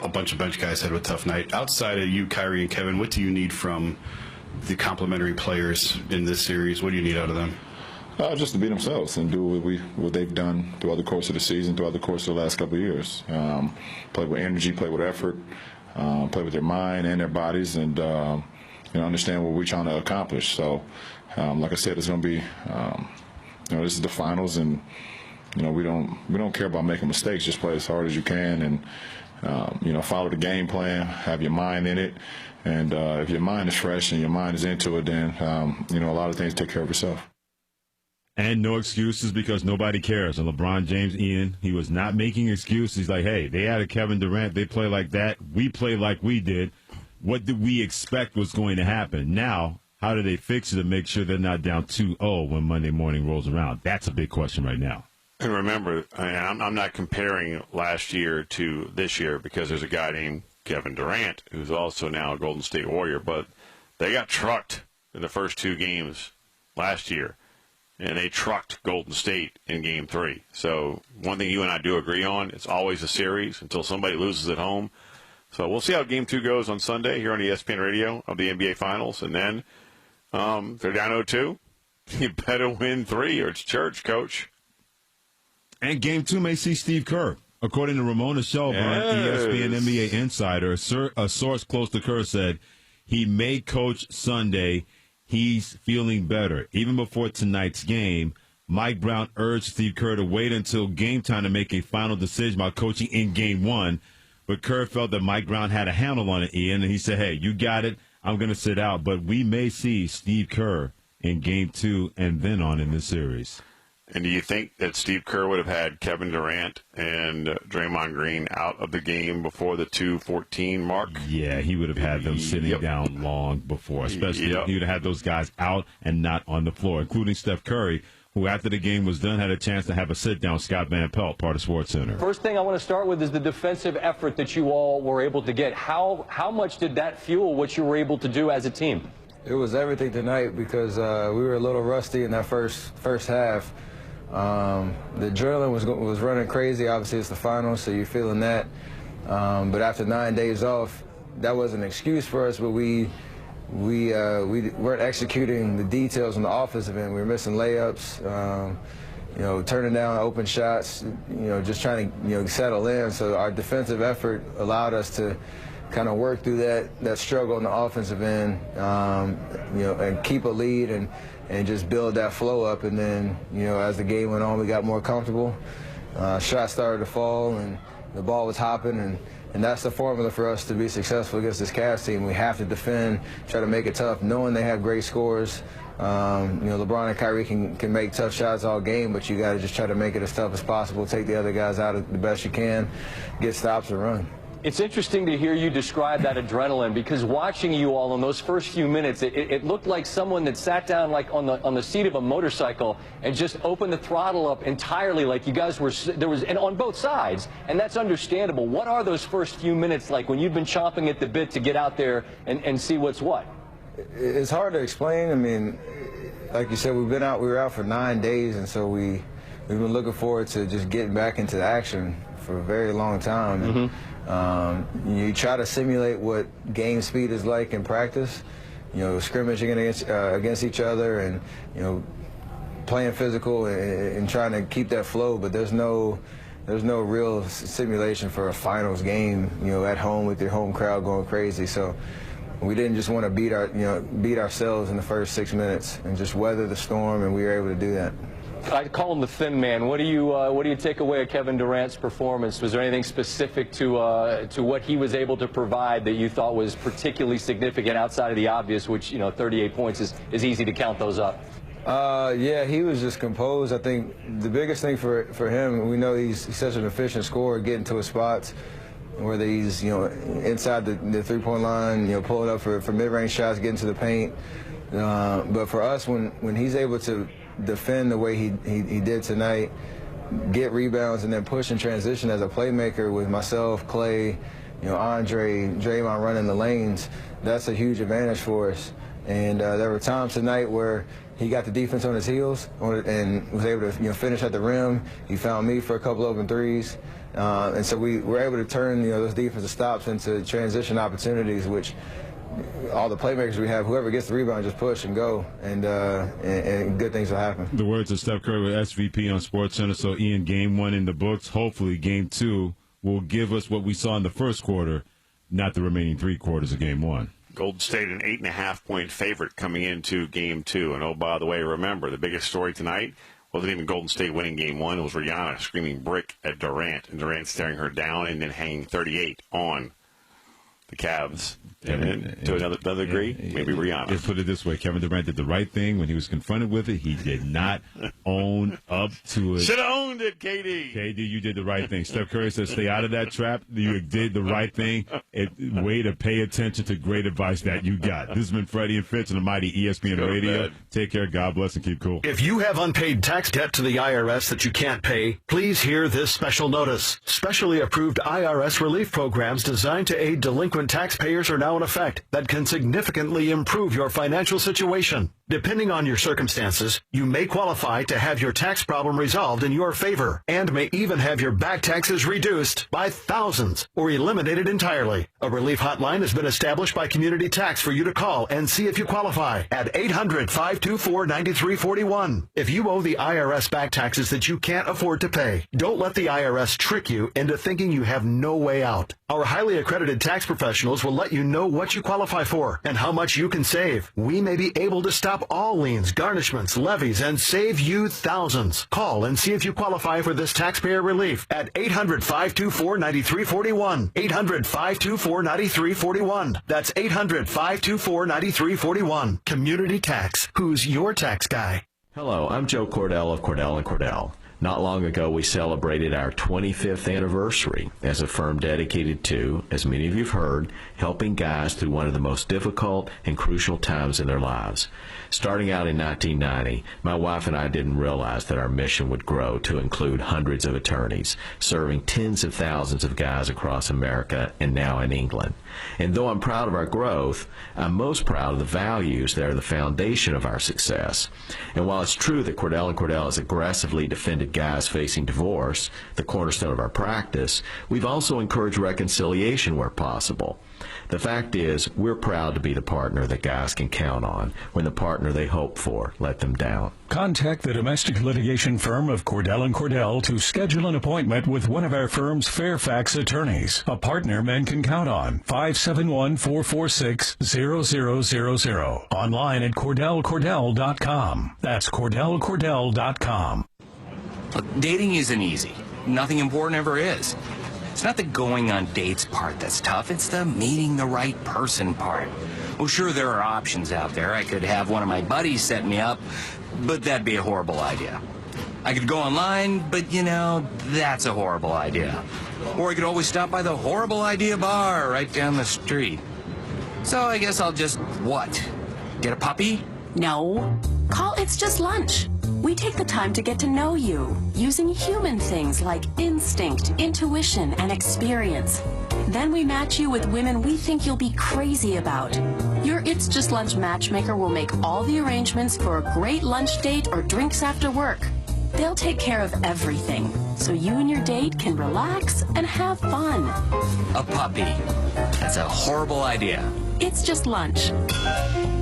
Speaker 24: A bunch of bench guys had a tough night. Outside of you, Kyrie and Kevin, what do you need from the complementary players in this series? What do you need out of them?
Speaker 20: Just to be themselves and do what they've done throughout the course of the season, throughout the course of the last couple of years. Play with energy, play with effort, play with their mind and their bodies, and understand what we're trying to accomplish. So, like I said, it's going to be, this is the finals, and we don't care about making mistakes. Just play as hard as you can, and follow the game plan. Have your mind in it, and if your mind is fresh and your mind is into it, then a lot of things take care of itself.
Speaker 3: And no excuses because nobody cares. And LeBron James, Ian, he was not making excuses. He's like, hey, they had a Kevin Durant. They play like that. We play like we did. What did we expect was going to happen? Now, how do they fix it to make sure they're not down 2-0 when Monday morning rolls around? That's a big question right now.
Speaker 2: And remember, I'm not comparing last year to this year because there's a guy named Kevin Durant who's also now a Golden State Warrior, but they got trucked in the first 2 games last year. And they trucked Golden State in Game 3. So one thing you and I do agree on, it's always a series until somebody loses at home. So we'll see how Game 2 goes on Sunday here on ESPN Radio of the NBA Finals. And then they're down 0-2. You better win 3 or it's church, Coach.
Speaker 3: And Game 2 may see Steve Kerr. According to Ramona Shelburne, ESPN NBA insider, a source close to Kerr said he may coach Sunday. He's feeling better. Even before tonight's game, Mike Brown urged Steve Kerr to wait until game time to make a final decision about coaching in Game 1. But Kerr felt that Mike Brown had a handle on it, Ian, and he said, hey, you got it. I'm going to sit out. But we may see Steve Kerr in Game 2 and then on in this series.
Speaker 2: And do you think that Steve Kerr would have had Kevin Durant and Draymond Green out of the game before the 2:14 mark?
Speaker 3: Yeah, he would have had them sitting down long before, especially he would have had those guys out and not on the floor, including Steph Curry, who after the game was done had a chance to have a sit-down. Scott Van Pelt, part of SportsCenter.
Speaker 4: First thing I want to start with is the defensive effort that you all were able to get. How much did that fuel what you were able to do as a team?
Speaker 9: It was everything tonight because we were a little rusty in that first half. The adrenaline was running crazy. Obviously, it's the finals, so you're feeling that. But after 9 days off, that wasn't an excuse for us, but we weren't executing the details on the offensive end. We were missing layups, turning down open shots, just trying to, settle in. So our defensive effort allowed us to kind of work through that struggle on the offensive end, and keep a lead and just build that flow up. And then, as the game went on, we got more comfortable. Shots started to fall, and the ball was hopping, and that's the formula for us to be successful against this Cavs team. We have to defend, try to make it tough, knowing they have great scores. LeBron and Kyrie can make tough shots all game, but you got to just try to make it as tough as possible, take the other guys out the best you can, get stops and run.
Speaker 4: It's interesting to hear you describe that adrenaline, because watching you all in those first few minutes, it looked like someone that sat down like on the seat of a motorcycle and just opened the throttle up entirely, like you guys were and on both sides, and that's understandable. What are those first few minutes like when you've been chomping at the bit to get out there and see what's what?
Speaker 9: It's hard to explain. I mean, like you said, we were out for 9 days, and so we've been looking forward to just getting back into the action for a very long time.
Speaker 4: Mm-hmm.
Speaker 9: You try to simulate what game speed is like in practice, scrimmaging against each other, and playing physical and trying to keep that flow. But there's no real simulation for a finals game, at home with your home crowd going crazy. So we didn't just want to beat ourselves in the first 6 minutes and just weather the storm, and we were able to do that.
Speaker 4: I call him the thin man. What do you take away of Kevin Durant's performance? Was there anything specific to what he was able to provide that you thought was particularly significant outside of the obvious, which 38 points is easy to count those up?
Speaker 9: Yeah, he was just composed. I think the biggest thing for him, we know he's such an efficient scorer, getting to his spots, whether he's inside the three-point line, pulling up for mid-range shots, getting to the paint. But for us, when he's able to defend the way he did tonight, get rebounds, and then push and transition as a playmaker with myself, Clay, Andre, Draymond running the lanes, that's a huge advantage for us. And there were times tonight where he got the defense on his heels and was able to finish at the rim. He found me for a couple open threes. And so we were able to turn those defensive stops into transition opportunities, which all the playmakers we have, whoever gets the rebound, just push and go, and good things will happen.
Speaker 3: The words of Steph Curry with SVP on SportsCenter. So, Ian, Game 1 in the books. Hopefully, Game 2 will give us what we saw in the first quarter, not the remaining 3 quarters of Game 1.
Speaker 2: Golden State an 8.5-point favorite coming into Game 2. And, oh, by the way, remember, the biggest story tonight wasn't even Golden State winning Game 1. It was Rihanna screaming brick at Durant, and Durant staring her down and then hanging 38 on the Cavs. And to another degree, maybe Rihanna.
Speaker 3: Let's put it this way. Kevin Durant did the right thing when he was confronted with it. He did not own up to it.
Speaker 2: Should have owned it, KD.
Speaker 3: KD, you did the right thing. Steph Curry said stay out of that trap. You did the right thing. Way to pay attention to great advice that you got. This has been Freddie and Fitz on the mighty ESPN Radio. Take care. God bless and keep cool.
Speaker 13: If you have unpaid tax debt to the IRS that you can't pay, please hear this special notice. Specially approved IRS relief programs designed to aid delinquent taxpayers are now in effect that can significantly improve your financial situation. Depending on your circumstances, you may qualify to have your tax problem resolved in your favor and may even have your back taxes reduced by thousands or eliminated entirely. A relief hotline has been established by Community Tax for you to call and see if you qualify at 800-524-9341. If you owe the IRS back taxes that you can't afford to pay, don't let the IRS trick you into thinking you have no way out. Our highly accredited tax professionals will let you know what you qualify for and how much you can save. We may be able to stop up all liens, garnishments, levies, and save you thousands. Call and see if you qualify for this taxpayer relief at 800-524-9341. 800-524-9341. That's 800-524-9341. Community Tax. Who's your tax guy?
Speaker 1: Hello, I'm Joe Cordell of Cordell & Cordell. Not long ago, we celebrated our 25th anniversary as a firm dedicated to, as many of you have heard, helping guys through one of the most difficult and crucial times in their lives. Starting out in 1990, my wife and I didn't realize that our mission would grow to include hundreds of attorneys, serving tens of thousands of guys across America and now in England. And though I'm proud of our growth, I'm most proud of the values that are the foundation of our success. And while it's true that Cordell & Cordell has aggressively defended guys facing divorce, the cornerstone of our practice, we've also encouraged reconciliation where possible. The fact is, we're proud to be the partner that guys can count on when the partner they hope for let them down.
Speaker 10: Contact the domestic litigation firm of Cordell & Cordell to schedule an appointment with one of our firm's Fairfax attorneys, a partner men can count on. 571-446-0000. Online at CordellCordell.com. That's CordellCordell.com.
Speaker 18: Look, dating isn't easy. Nothing important ever is. It's not the going on dates part that's tough. It's the meeting the right person part. Well, sure, there are options out there. I could have one of my buddies set me up, but that'd be a horrible idea. I could go online, but, that's a horrible idea. Or I could always stop by the horrible idea bar right down the street. So I guess I'll just, get a puppy?
Speaker 19: No. Call It's Just Lunch. We take the time to get to know you, using human things like instinct, intuition, and experience. Then we match you with women we think you'll be crazy about. Your It's Just Lunch matchmaker will make all the arrangements for a great lunch date or drinks after work. They'll take care of everything, so you and your date can relax and have fun.
Speaker 18: A puppy. That's a horrible idea.
Speaker 19: It's Just Lunch.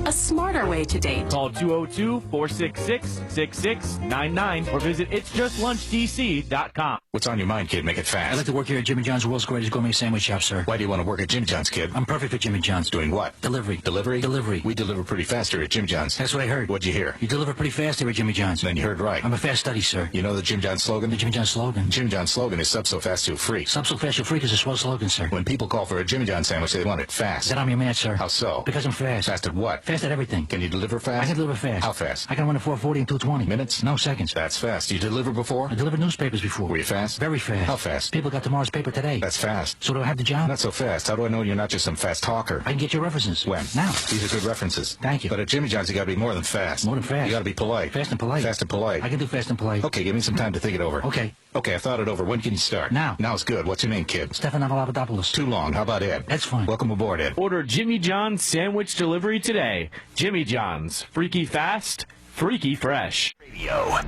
Speaker 19: A smarter way to date.
Speaker 7: Call 202-466-6699 or visit itsjustlunchdc.com.
Speaker 11: What's on your mind, kid? Make it fast.
Speaker 6: I'd like to work here at Jimmy John's, world's greatest gourmet sandwich shop, sir.
Speaker 11: Why do you want to work at Jimmy John's, kid?
Speaker 6: I'm perfect for Jimmy John's.
Speaker 11: Doing what?
Speaker 6: Delivery.
Speaker 11: Delivery?
Speaker 6: Delivery.
Speaker 11: We deliver pretty fast here at Jimmy John's.
Speaker 6: That's what I heard.
Speaker 11: What'd you hear?
Speaker 6: You deliver pretty fast here at Jimmy John's.
Speaker 11: Then you heard right.
Speaker 6: I'm a fast study, sir.
Speaker 11: You know the Jimmy John's slogan?
Speaker 6: The Jimmy John's slogan?
Speaker 11: Jimmy John's slogan is sub so fast, too free.
Speaker 6: Sub so fast, you're free is a swell slogan, sir.
Speaker 11: When people call for a Jimmy John's sandwich, they want it fast.
Speaker 6: Then I'm your man, sir.
Speaker 11: How so?
Speaker 6: Because I'm fast.
Speaker 11: Fast at what?
Speaker 6: Fast at everything.
Speaker 11: Can you deliver fast?
Speaker 6: I can deliver fast.
Speaker 11: How fast?
Speaker 6: I can run at 440 and 220.
Speaker 11: Minutes?
Speaker 6: No, seconds.
Speaker 11: That's fast. You delivered before?
Speaker 6: I delivered newspapers before.
Speaker 11: Were you fast?
Speaker 6: Very fast.
Speaker 11: How fast?
Speaker 6: People got tomorrow's paper today.
Speaker 11: That's fast.
Speaker 6: So do I have the job?
Speaker 11: Not so fast. How do I know you're not just some fast talker?
Speaker 6: I can get your references.
Speaker 11: When?
Speaker 6: Now.
Speaker 11: These are good references.
Speaker 6: Thank you.
Speaker 11: But at Jimmy John's, you got to be more than fast.
Speaker 6: More than fast.
Speaker 11: You got to be polite.
Speaker 6: Fast and polite.
Speaker 11: Fast and polite.
Speaker 6: I can do fast and polite.
Speaker 11: Okay, give me some time to think it over.
Speaker 6: Okay.
Speaker 11: Okay, I thought it over. When can you start?
Speaker 6: Now.
Speaker 11: Now's good. What's your name, kid?
Speaker 6: Stefan Papadopoulos.
Speaker 11: Too long. How about Ed?
Speaker 6: That's fine.
Speaker 11: Welcome aboard, Ed.
Speaker 7: Order Jimmy John's sandwich delivery today. Jimmy John's. Freaky fast, freaky fresh.
Speaker 15: Radio.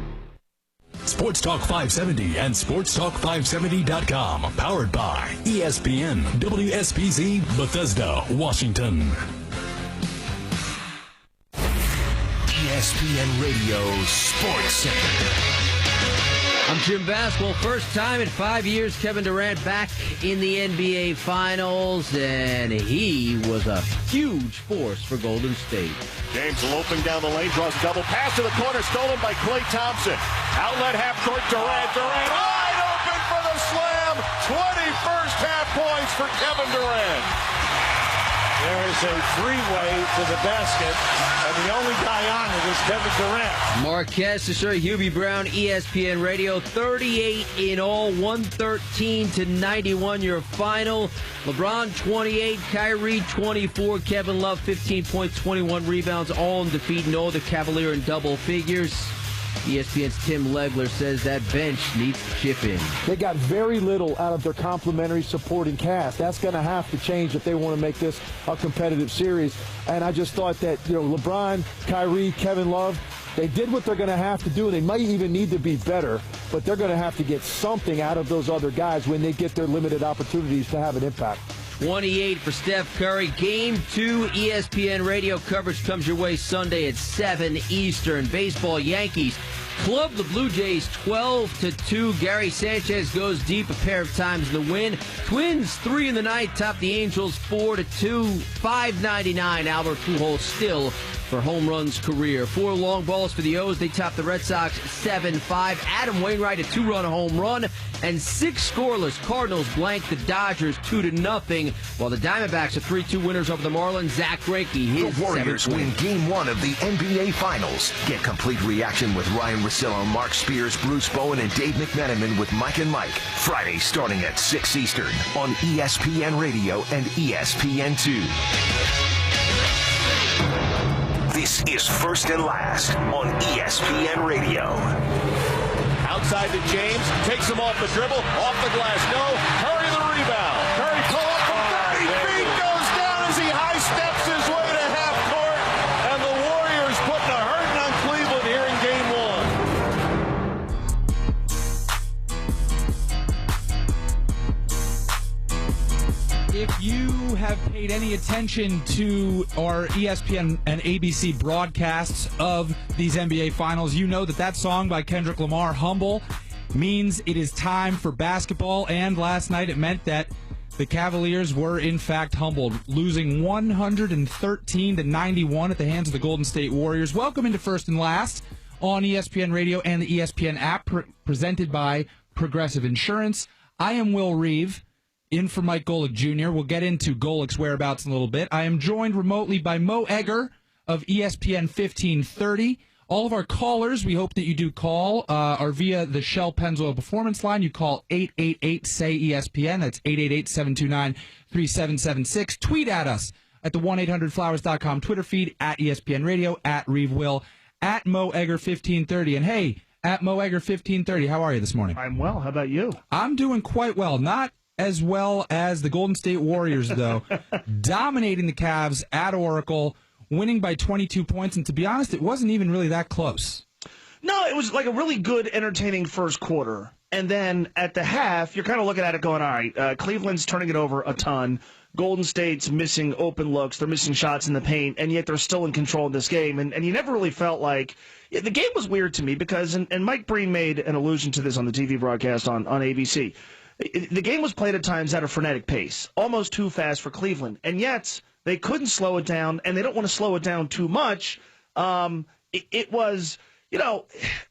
Speaker 10: Sports Talk 570 and SportsTalk570.com. Powered by ESPN, WSPZ, Bethesda, Washington.
Speaker 15: ESPN Radio Sports Center.
Speaker 12: I'm Jim Bass. Well, first time in 5 years, Kevin Durant back in the NBA Finals, and he was a huge force for Golden State.
Speaker 2: James loping down the lane, draws a double pass to the corner, stolen by Klay Thompson. Outlet half court, Durant wide open for the slam. 21st half points for Kevin Durant.
Speaker 14: There is a freeway to the basket, and the only guy on it is Kevin Durant.
Speaker 12: Marquez to Sir Hubie Brown, ESPN Radio, 38 in all, 113-91 your final. LeBron 28, Kyrie 24, Kevin Love 15 points, 21 rebounds, all in defeat. No other Cavalier in double figures. ESPN's Tim Legler says that bench needs to chip in.
Speaker 25: They got very little out of their complementary supporting cast. That's going to have to change if they want to make this a competitive series. And I just thought that, LeBron, Kyrie, Kevin Love, they did what they're going to have to do. They might even need to be better, but they're going to have to get something out of those other guys when they get their limited opportunities to have an impact.
Speaker 12: 28 for Steph Curry. Game 2 ESPN Radio coverage comes your way Sunday at 7 Eastern. Baseball, Yankees club the Blue Jays 12-2. Gary Sanchez goes deep a pair of times in the win. Twins 3 in the night top the Angels 4-2. 599. Albert Pujols still for home runs career. 4 long balls for the O's. They top the Red Sox 7-5. Adam Wainwright, a 2-run home run, and 6 scoreless. Cardinals blank the Dodgers 2-0, while the Diamondbacks are 3-2 winners over the Marlins. Zach Greinke, his
Speaker 15: The Warriors
Speaker 12: 7th
Speaker 15: win Game 1 of the NBA Finals. Get complete reaction with Ryan Russillo, Mark Spears, Bruce Bowen, and Dave McMenamin with Mike and Mike. Friday starting at 6 Eastern on ESPN Radio and ESPN2. This is First and Last on ESPN Radio.
Speaker 14: Outside to James, takes him off the dribble, off the glass. No, Curry the rebound. Curry pull up from 30 feet, goes down as he high steps his way to half court, and the Warriors putting a hurting on Cleveland here in Game
Speaker 8: 1. If you have paid any attention to our ESPN and ABC broadcasts of these NBA Finals, you know that song by Kendrick Lamar, Humble, means it is time for basketball. And last night it meant that the Cavaliers were in fact humbled, losing 113-91 at the hands of the Golden State Warriors. Welcome into First and Last on ESPN Radio and the ESPN app, presented by Progressive Insurance. I am Will Reeve, in for Mike Golick Jr. We'll get into Golick's whereabouts in a little bit. I am joined remotely by Mo Egger of ESPN 1530. All of our callers, we hope that you do call, are via the Shell Pennzoil Performance Line. You call 888-SAY-ESPN. That's 888-729-3776. Tweet at us at the 1-800-Flowers.com Twitter feed, at ESPN Radio, at Reeve Will, at Mo Egger 1530. And hey, at Mo Egger 1530, how are you this morning?
Speaker 16: I'm well. How about you?
Speaker 8: I'm doing quite well. Not as well as the Golden State Warriors, though, dominating the Cavs at Oracle, winning by 22 points, and to be honest, it wasn't even really that close.
Speaker 16: No, it was like a really good, entertaining first quarter, and then at the half, you're kind of looking at it going, all right, Cleveland's turning it over a ton, Golden State's missing open looks, they're missing shots in the paint, and yet they're still in control of this game, and you never really felt like, the game was weird to me, because, and Mike Breen made an allusion to this on the TV broadcast on ABC, the game was played at times at a frenetic pace, almost too fast for Cleveland, and yet they couldn't slow it down, and they don't want to slow it down too much. It was,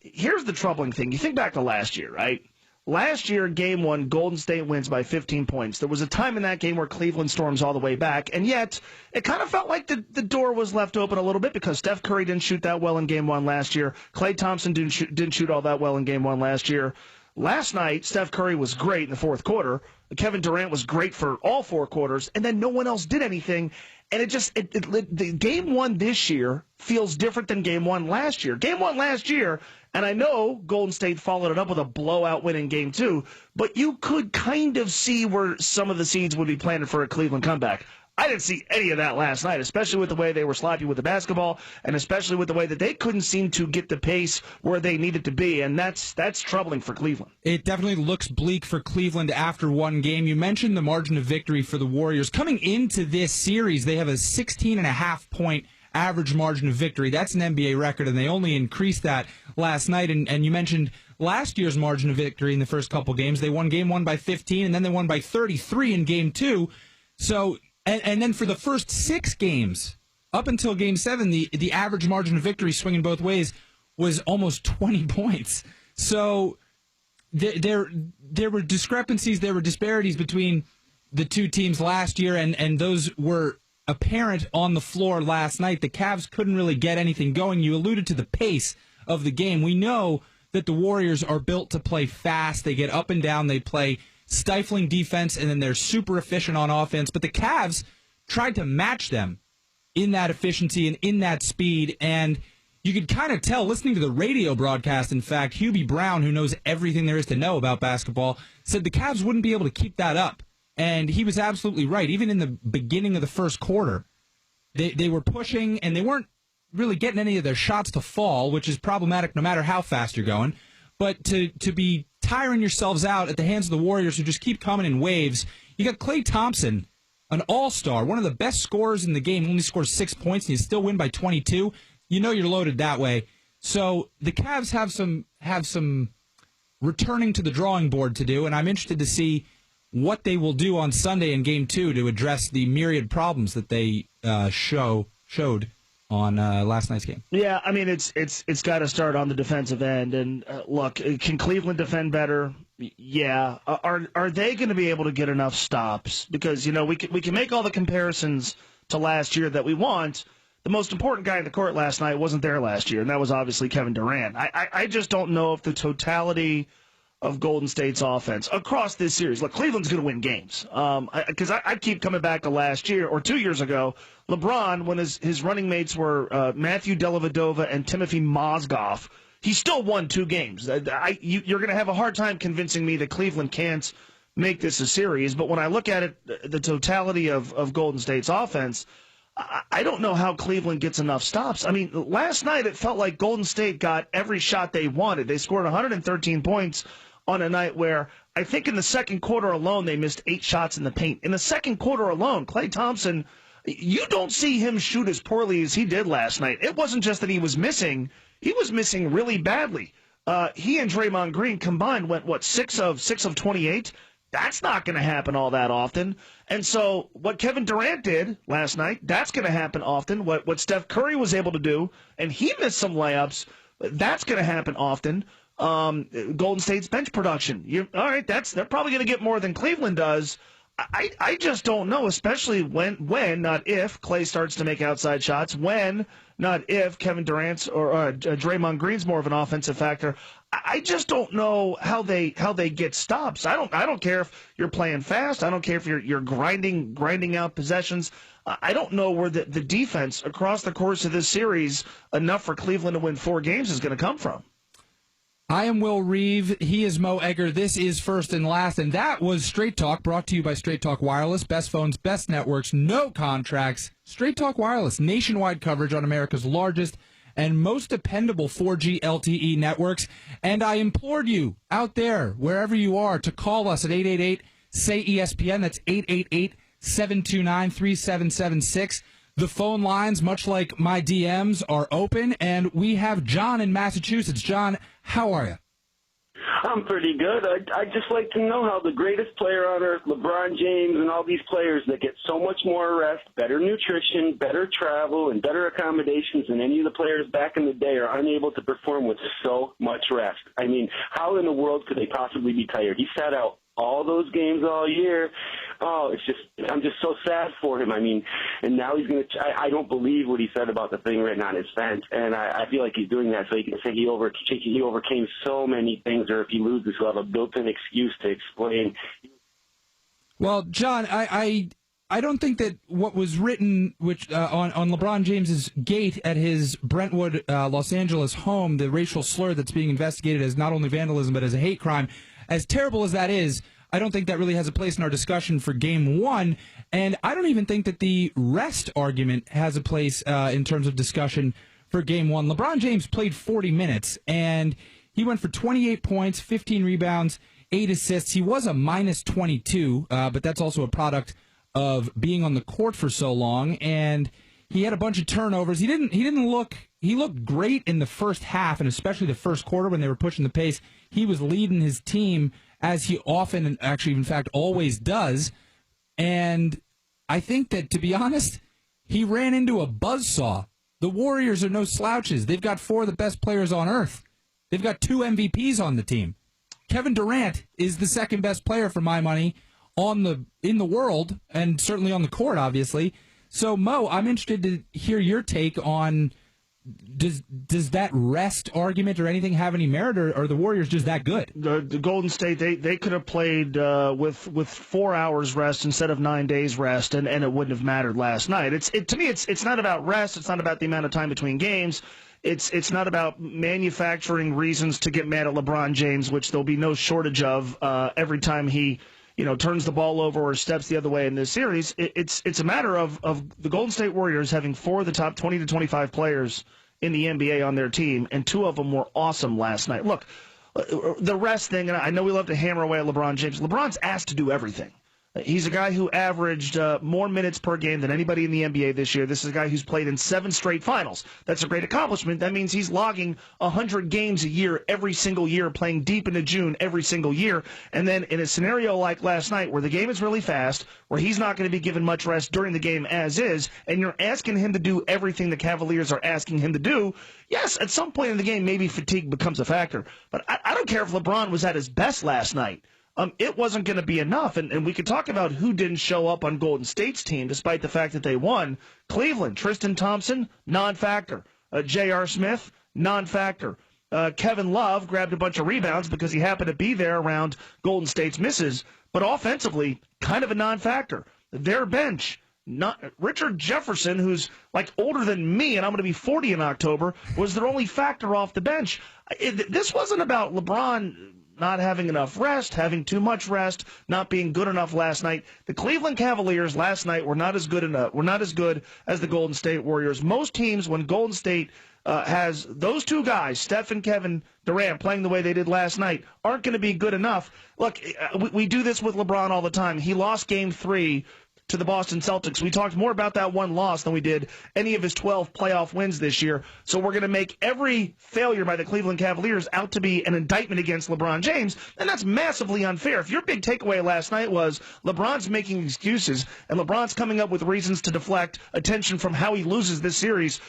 Speaker 16: here's the troubling thing. You think back to last year, right? Last year, Game 1, Golden State wins by 15 points. There was a time in that game where Cleveland storms all the way back, and yet it kind of felt like the door was left open a little bit because Steph Curry didn't shoot that well in Game 1 last year. Klay Thompson didn't shoot all that well in Game 1 last year. Last night, Steph Curry was great in the fourth quarter. Kevin Durant was great for all 4 quarters, and then no one else did anything. And the Game 1 this year feels different than Game 1 last year. Game 1 last year, and I know Golden State followed it up with a blowout win in Game 2, but you could kind of see where some of the seeds would be planted for a Cleveland comeback. I didn't see any of that last night, especially with the way they were sloppy with the basketball, and especially with the way that they couldn't seem to get the pace where they needed to be, and that's troubling for Cleveland.
Speaker 8: It definitely looks bleak for Cleveland after one game. You mentioned the margin of victory for the Warriors. Coming into this series, they have a 16.5-point average margin of victory. That's an NBA record, and they only increased that last night. And you mentioned last year's margin of victory in the first couple games. They won Game 1 by 15, and then they won by 33 in Game 2. So... And then for the first 6 games, up until Game 7, the average margin of victory swinging both ways was almost 20 points. So there were discrepancies, there were disparities between the two teams last year, and those were apparent on the floor last night. The Cavs couldn't really get anything going. You alluded to the pace of the game. We know that the Warriors are built to play fast. They get up and down. They play stifling defense, and then they're super efficient on offense. But the Cavs tried to match them in that efficiency and in that speed, and you could kind of tell, listening to the radio broadcast, in fact, Hubie Brown, who knows everything there is to know about basketball, said the Cavs wouldn't be able to keep that up. And he was absolutely right. Even in the beginning of the first quarter, they were pushing, and they weren't really getting any of their shots to fall, which is problematic no matter how fast you're going. But to be tiring yourselves out at the hands of the Warriors, who just keep coming in waves. You got Klay Thompson, an all-star, one of the best scorers in the game, only scores 6 points, and you still win by 22. You know you're loaded that way. So the Cavs have some returning to the drawing board to do, and I'm interested to see what they will do on Sunday in Game 2 to address the myriad problems that they showed on last night's game.
Speaker 16: Yeah, I mean it's got to start on the defensive end. And look, can Cleveland defend better? Yeah. Are they going to be able to get enough stops? Because we can make all the comparisons to last year that we want. The most important guy in the court last night wasn't there last year, and that was obviously Kevin Durant. I just don't know if the totality of Golden State's offense across this series. Look, Cleveland's going to win games. Because I keep coming back to last year or 2 years ago, LeBron, when his running mates were Matthew Dellavedova and Timothy Mozgov, he still won 2 games. You're going to have a hard time convincing me that Cleveland can't make this a series. But when I look at it, the totality of Golden State's offense, I don't know how Cleveland gets enough stops. I mean, last night it felt like Golden State got every shot they wanted. They scored 113 points on a night where I think in the second quarter alone they missed 8 shots in the paint. In the second quarter alone, Klay Thompson, you don't see him shoot as poorly as he did last night. It wasn't just that he was missing really badly. He and Draymond Green combined went, 6 of 28? That's not going to happen all that often. And so what Kevin Durant did last night, that's going to happen often. What Steph Curry was able to do, and he missed some layups, that's going to happen often. Golden State's bench production. All right, they're probably going to get more than Cleveland does. I just don't know, especially when, not if, Klay starts to make outside shots, when, not if, Kevin Durant's or Draymond Green's more of an offensive factor. I just don't know how they get stops. I don't care if you're playing fast. I don't care if you're grinding out possessions. I don't know where the defense across the course of this series, enough for Cleveland to win 4 games, is going to come from.
Speaker 8: I am Will Reeve. He is Mo Egger. This is First and Last, and that was Straight Talk, brought to you by Straight Talk Wireless. Best phones, best networks, no contracts. Straight Talk Wireless, nationwide coverage on America's largest and most dependable 4G LTE networks. And I implored you out there, wherever you are, to call us at 888-SAY-ESPN. That's 888-729-3776. The phone lines, much like my DMs, are open, and we have John in Massachusetts. John, how are you?
Speaker 5: I'm pretty good. I'd just like to know how the greatest player on earth, LeBron James, and all these players that get so much more rest, better nutrition, better travel, and better accommodations than any of the players back in the day are unable to perform with so much rest. I mean, how in the world could they possibly be tired? He sat out all those games all year. Oh, I'm just so sad for him. I mean, and now he's going to, I don't believe what he said about the thing written on his fence. And I feel like he's doing that so he can say he overcame so many things, or if he loses, he'll have a built-in excuse to explain.
Speaker 8: Well, John, I don't think that what was written on LeBron James's gate at his Brentwood, Los Angeles home, the racial slur that's being investigated as not only vandalism but as a hate crime, as terrible as that is, I don't think that really has a place in our discussion for Game 1, and I don't even think that the rest argument has a place in terms of discussion for Game 1. LeBron James played 40 minutes, and he went for 28 points, 15 rebounds, 8 assists. He was a minus 22, but that's also a product of being on the court for so long, and he had a bunch of turnovers. He looked great in the first half, and especially the first quarter when they were pushing the pace. He was leading his team, as he often, and actually, in fact, always does. And I think that, to be honest, he ran into a buzzsaw. The Warriors are no slouches. They've got 4 of the best players on earth. They've got 2 MVPs on the team. Kevin Durant is the second best player, for my money, in the world, and certainly on the court, obviously. So, Mo, I'm interested to hear your take on, does that rest argument or anything have any merit, or are the Warriors just that good?
Speaker 16: The Golden State, they could have played with 4 hours rest instead of 9 days rest, and it wouldn't have mattered last night. To me, it's not about rest. It's not about the amount of time between games. It's not about manufacturing reasons to get mad at LeBron James, which there'll be no shortage of every time he turns the ball over or steps the other way in this series. It's a matter of the Golden State Warriors having 4 of the top 20 to 25 players in the NBA on their team, and 2 of them were awesome last night. Look, the rest thing, and I know we love to hammer away at LeBron James. LeBron's asked to do everything. He's a guy who averaged more minutes per game than anybody in the NBA this year. This is a guy who's played in 7 straight finals. That's a great accomplishment. That means he's logging 100 games a year every single year, playing deep into June every single year. And then in a scenario like last night where the game is really fast, where he's not going to be given much rest during the game as is, and you're asking him to do everything the Cavaliers are asking him to do, yes, at some point in the game, maybe fatigue becomes a factor. But I don't care if LeBron was at his best last night. It wasn't going to be enough. And we could talk about who didn't show up on Golden State's team, despite the fact that they won. Cleveland, Tristan Thompson, non-factor. J.R. Smith, non-factor. Kevin Love grabbed a bunch of rebounds because he happened to be there around Golden State's misses. But offensively, kind of a non-factor. Their bench, Richard Jefferson, who's like older than me, and I'm going to be 40 in October, was their only factor off the bench. This wasn't about LeBron not having enough rest, having too much rest, not being good enough last night. The Cleveland Cavaliers last night were not as good as the Golden State Warriors. Most teams, when Golden State has those two guys, Steph and Kevin Durant, playing the way they did last night, aren't going to be good enough. Look, we do this with LeBron all the time. He lost Game 3 to the Boston Celtics. We talked more about that one loss than we did any of his 12 playoff wins this year. So we're going to make every failure by the Cleveland Cavaliers out to be an indictment against LeBron James, and that's massively unfair. If your big takeaway last night was LeBron's making excuses and LeBron's coming up with reasons to deflect attention from how he loses this series,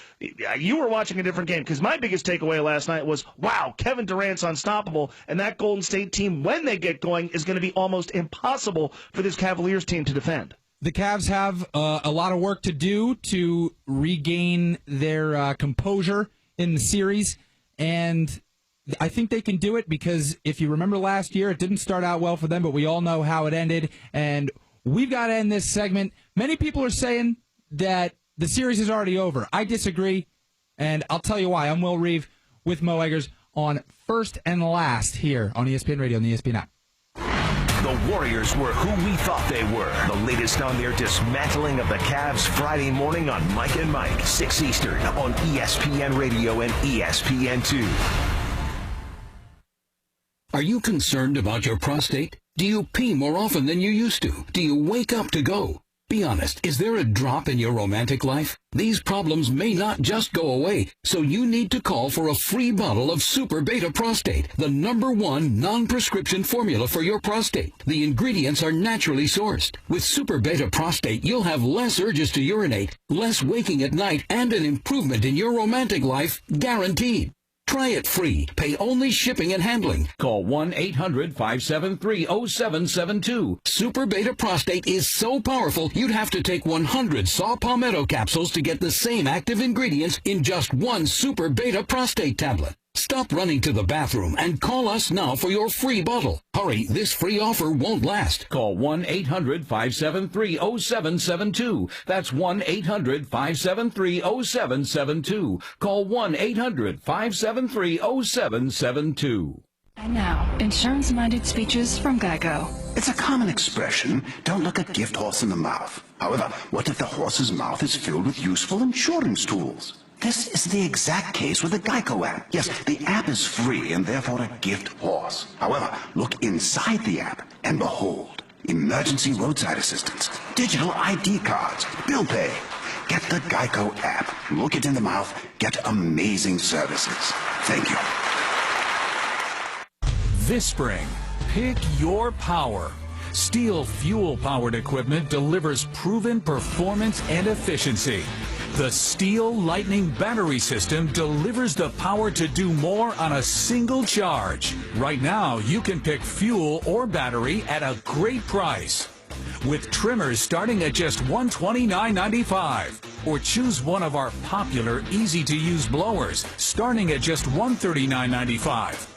Speaker 16: you were watching a different game, because my biggest takeaway last night was, wow, Kevin Durant's unstoppable, and that Golden State team, when they get going, is going to be almost impossible for this Cavaliers team to defend.
Speaker 8: The Cavs have a lot of work to do to regain their composure in the series, and I think they can do it because if you remember last year, it didn't start out well for them, but we all know how it ended, and we've got to end this segment. Many people are saying that the series is already over. I disagree, and I'll tell you why. I'm Will Reeve with Mo Eggers on First and Last here on ESPN Radio and the ESPN app.
Speaker 15: The Warriors were who we thought they were. The latest on their dismantling of the Cavs Friday morning on Mike and Mike, 6 Eastern on ESPN Radio and ESPN2.
Speaker 17: Are you concerned about your prostate? Do you pee more often than you used to? Do you wake up to go? Be honest, is there a drop in your romantic life? These problems may not just go away, so you need to call for a free bottle of Super Beta Prostate, the #1 non-prescription formula for your prostate. The ingredients are naturally sourced. With Super Beta Prostate, you'll have less urges to urinate, less waking at night, and an improvement in your romantic life, guaranteed. Try it free. Pay only shipping and handling. Call 1-800-573-0772. Super Beta Prostate is so powerful, you'd have to take 100 saw palmetto capsules to get the same active ingredients in just one Super Beta Prostate tablet. Stop running to the bathroom and call us now for your free bottle. Hurry, this free offer won't last. Call 1-800-573-0772. That's 1-800-573-0772. Call 1-800-573-0772.
Speaker 21: And now, insurance-minded speeches from GEICO.
Speaker 22: It's a common expression, don't look a gift horse in the mouth. However, what if the horse's mouth is filled with useful insurance tools? This is the exact case with the GEICO app. Yes, the app is free and therefore a gift horse. However, look inside the app and behold, emergency roadside assistance, digital ID cards, bill pay. Get the GEICO app. Look it in the mouth. Get amazing services. Thank you.
Speaker 10: This spring, pick your power. Steel fuel-powered equipment delivers proven performance and efficiency. The Steel Lightning battery system delivers the power to do more on a single charge. Right now, you can pick fuel or battery at a great price. With trimmers starting at just $129.95. Or choose one of our popular, easy-to-use blowers starting at just $139.95.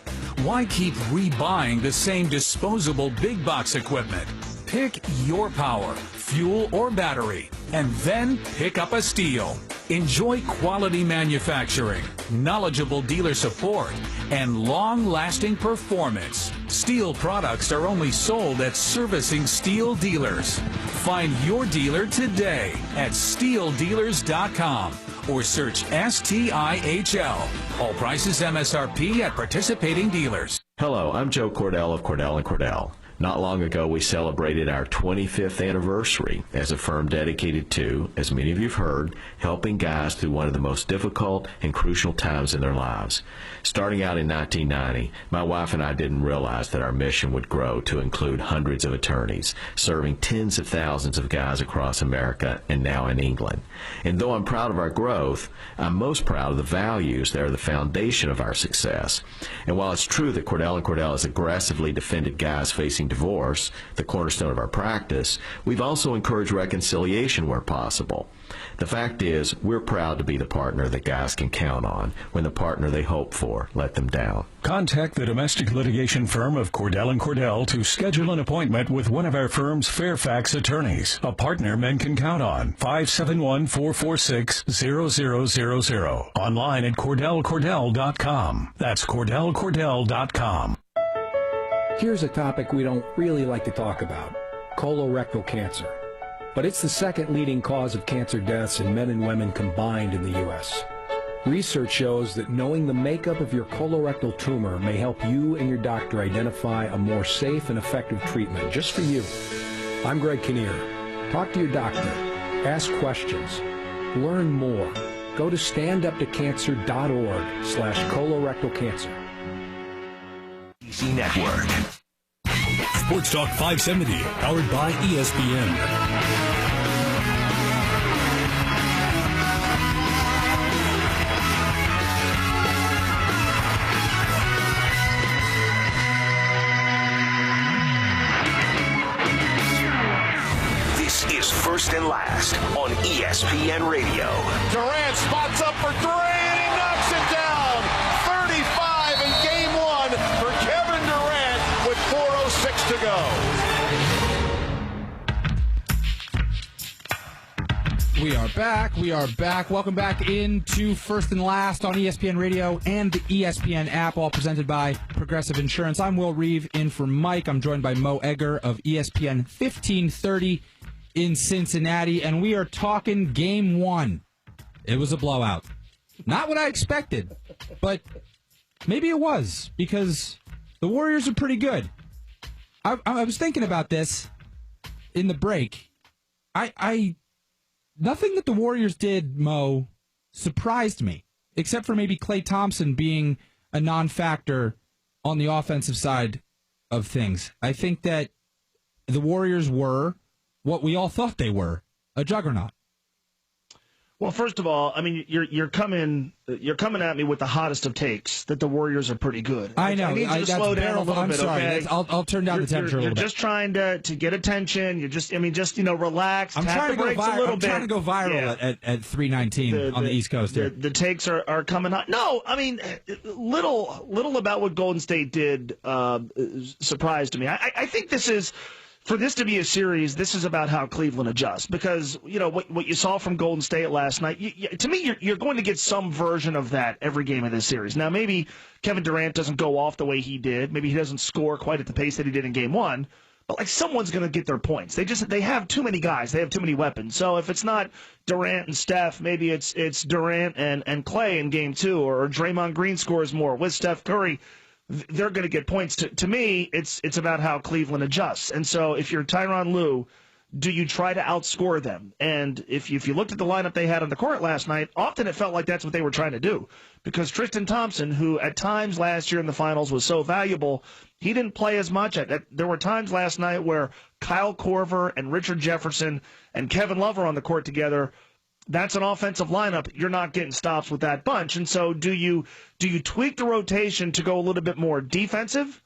Speaker 10: Why keep rebuying the same disposable big box equipment? Pick your power, fuel or battery, and then pick up a Steel. Enjoy quality manufacturing, knowledgeable dealer support, and long-lasting performance. Steel products are only sold at servicing Steel dealers. Find your dealer today at steeldealers.com or search STIHL. All prices MSRP at participating dealers.
Speaker 1: Hello, I'm Joe Cordell of Cordell & Cordell. Not long ago, we celebrated our 25th anniversary as a firm dedicated to, as many of you have heard, helping guys through one of the most difficult and crucial times in their lives. Starting out in 1990, my wife and I didn't realize that our mission would grow to include hundreds of attorneys, serving tens of thousands of guys across America and now in England. And though I'm proud of our growth, I'm most proud of the values that are the foundation of our success. And while it's true that Cordell & Cordell has aggressively defended guys facing divorce, the cornerstone of our practice, we've also encouraged reconciliation where possible. The fact is, we're proud to be the partner that guys can count on when the partner they hope for let them down.
Speaker 4: Contact the domestic litigation firm of Cordell & Cordell to schedule an appointment with one of our firm's Fairfax attorneys, a partner men can count on. 571-446-0000. Online at CordellCordell.com. That's CordellCordell.com.
Speaker 9: Here's a topic we don't really like to talk about: colorectal cancer. But it's the second leading cause of cancer deaths in men and women combined in the U.S. Research shows that knowing the makeup of your colorectal tumor may help you and your doctor identify a more safe and effective treatment just for you. I'm Greg Kinnear. Talk to your doctor. Ask questions. Learn more. Go to standuptocancer.org/colorectal cancer.
Speaker 15: DC Network.
Speaker 4: Sports Talk 570, powered by ESPN.
Speaker 15: This is First and Last on ESPN Radio.
Speaker 14: Durant spots up for three, and he knocks it down. 35 in game one for Kevin Durant with 4:06 to go.
Speaker 8: We are back. We are back. Welcome back into First and Last on ESPN Radio and the ESPN app, all presented by Progressive Insurance. I'm Will Reeve in for Mike. I'm joined by Mo Egger of ESPN 1530 in Cincinnati, and we are talking game one. It was a blowout. Not what I expected, but maybe it was, because the Warriors are pretty good. I was thinking about this in the break. Nothing that the Warriors did, Mo, surprised me, except for maybe Klay Thompson being a non-factor on the offensive side of things. I think that the Warriors were what we all thought they were, a juggernaut.
Speaker 16: Well, first of all, I mean, you're coming at me with the hottest of takes that the Warriors are pretty good.
Speaker 8: I know.
Speaker 16: I need you to slow down a little
Speaker 8: I'm
Speaker 16: bit.
Speaker 8: sorry.
Speaker 16: Okay?
Speaker 8: I'll turn down the temperature a little bit.
Speaker 16: You're just trying to get attention. You're just, relax.
Speaker 8: I'm trying to go viral. Trying to go viral at 3:19 on the East Coast.
Speaker 16: The takes are coming hot. No, I mean, little about what Golden State did surprised me. I think this is. For this to be a series, this is about how Cleveland adjusts, because what you saw from Golden State last night. To me, you're going to get some version of that every game of this series. Now, maybe Kevin Durant doesn't go off the way he did. Maybe he doesn't score quite at the pace that he did in Game 1. But someone's going to get their points. They have too many guys. They have too many weapons. So if it's not Durant and Steph, maybe it's Durant and Klay in Game 2, or Draymond Green scores more with Steph Curry. They're going to get points. To me, it's about how Cleveland adjusts. And so if you're Tyronn Lue, do you try to outscore them? And if you looked at the lineup they had on the court last night, often it felt like that's what they were trying to do. Because Tristan Thompson, who at times last year in the finals was so valuable, he didn't play as much. There were times last night where Kyle Korver and Richard Jefferson and Kevin Love are on the court together. That's an offensive lineup. You're not getting stops with that bunch. And so do you tweak the rotation to go a little bit more defensive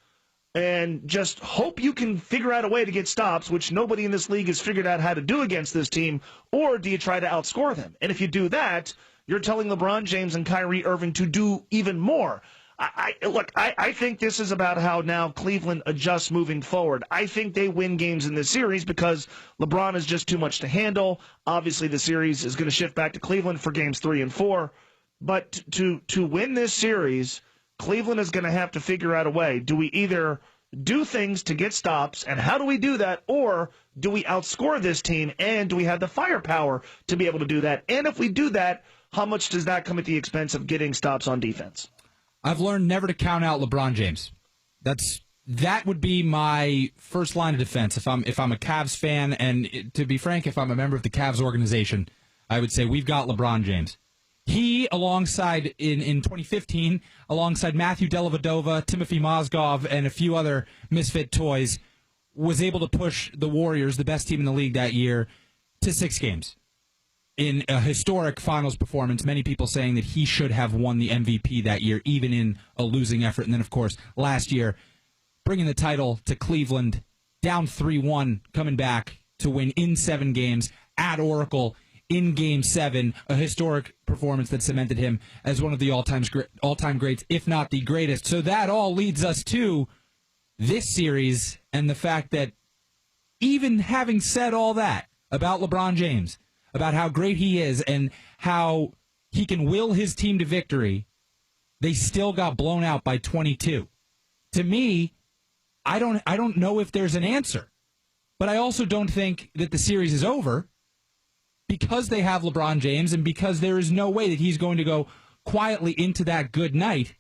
Speaker 16: and just hope you can figure out a way to get stops, which nobody in this league has figured out how to do against this team, or do you try to outscore them? And if you do that, you're telling LeBron James and Kyrie Irving to do even more. I think this is about how now Cleveland adjusts moving forward. I think they win games in this series because LeBron is just too much to handle. Obviously, the series is going to shift back to Cleveland for games 3 and 4. But to win this series, Cleveland is going to have to figure out a way. Do we either do things to get stops, and how do we do that, or do we outscore this team, and do we have the firepower to be able to do that? And if we do that, how much does that come at the expense of getting stops on defense?
Speaker 8: I've learned never to count out LeBron James. That's that would be my first line of defense if I'm a Cavs fan, and to be frank, if I'm a member of the Cavs organization, I would say we've got LeBron James. He, alongside in 2015, alongside Matthew Dellavedova, Timothy Mozgov, and a few other misfit toys, was able to push the Warriors, the best team in the league that year, to 6 games in a historic finals performance. Many people saying that he should have won the MVP that year, even in a losing effort. And then, of course, last year, bringing the title to Cleveland, down 3-1, coming back to win in 7 games at Oracle in Game 7, a historic performance that cemented him as one of the all-time greats, if not the greatest. So that all leads us to this series and the fact that even having said all that about LeBron James, about how great he is and how he can will his team to victory, they still got blown out by 22. To me, I don't know if there's an answer, but I also don't think that the series is over, because they have LeBron James and because there is no way that he's going to go quietly into that good night.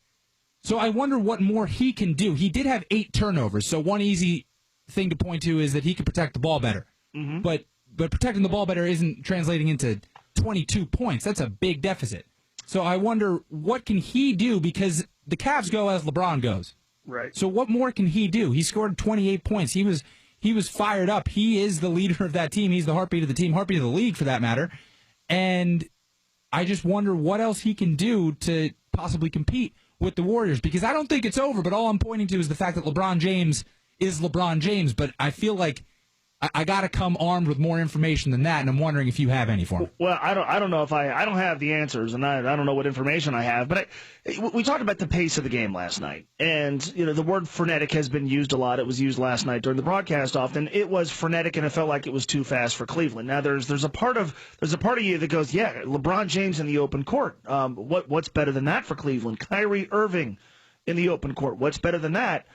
Speaker 8: So I wonder what more he can do. He did have 8 turnovers, so one easy thing to point to is that he could protect the ball better. Mm-hmm. But protecting the ball better isn't translating into 22 points. That's a big deficit. So I wonder what can he do, because the Cavs go as LeBron goes.
Speaker 16: Right.
Speaker 8: So what more can he do? He scored 28 points. He was fired up. He is the leader of that team. He's the heartbeat of the team, heartbeat of the league for that matter. And I just wonder what else he can do to possibly compete with the Warriors, because I don't think it's over, but all I'm pointing to is the fact that LeBron James is LeBron James. But I feel like I got to come armed with more information than that, and I'm wondering if you have any for me.
Speaker 16: Well, I don't know if I don't have the answers, and I don't know what information I have. But we talked about the pace of the game last night, and the word frenetic has been used a lot. It was used last night during the broadcast often. It was frenetic, and it felt like it was too fast for Cleveland. Now there's a part of you that goes, yeah, LeBron James in the open court. What's better than that for Cleveland? Kyrie Irving in the open court. What's better than that?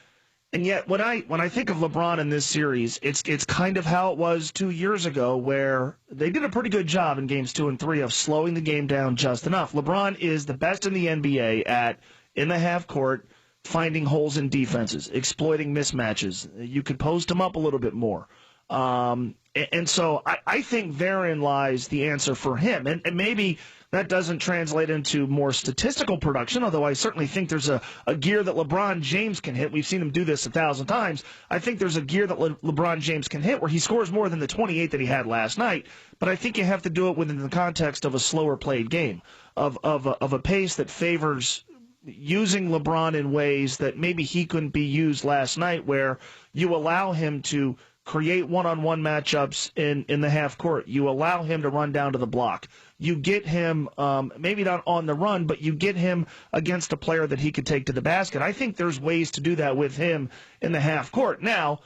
Speaker 16: And yet, when I think of LeBron in this series, it's kind of how it was 2 years ago, where they did a pretty good job in games 2 and 3 of slowing the game down just enough. LeBron is the best in the NBA at, in the half court, finding holes in defenses, exploiting mismatches. You could post him up a little bit more. And so I think therein lies the answer for him. And maybe that doesn't translate into more statistical production, although I certainly think there's a gear that LeBron James can hit. We've seen him do this 1,000 times. I think there's a gear that LeBron James can hit where he scores more than the 28 that he had last night. But I think you have to do it within the context of a slower played game, of a pace that favors using LeBron in ways that maybe he couldn't be used last night, where you allow him to create one-on-one matchups in the half court. You allow him to run down to the block. You get him, maybe not on the run, but you get him against a player that he could take to the basket. I think there's ways to do that with him in the half court. Now,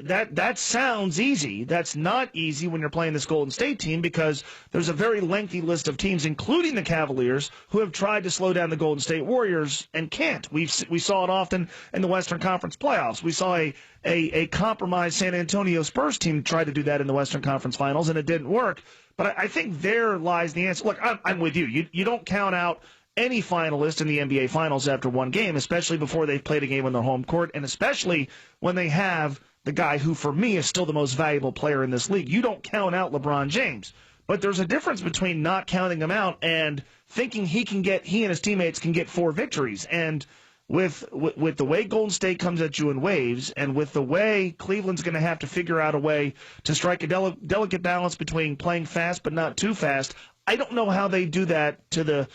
Speaker 16: that sounds easy. That's not easy when you're playing this Golden State team, because there's a very lengthy list of teams, including the Cavaliers, who have tried to slow down the Golden State Warriors and can't. We saw it often in the Western Conference playoffs. We saw a compromised San Antonio Spurs team try to do that in the Western Conference Finals, and it didn't work. But I think there lies the answer. Look, I'm with you. You don't count out any finalist in the NBA Finals after one game, especially before they've played a game on their home court, and especially when they have the guy who, for me, is still the most valuable player in this league. You don't count out LeBron James. But there's a difference between not counting him out and thinking he and his teammates can get 4 victories. And with the way Golden State comes at you in waves, and with the way Cleveland's going to have to figure out a way to strike a delicate balance between playing fast but not too fast, I don't know how they do that to the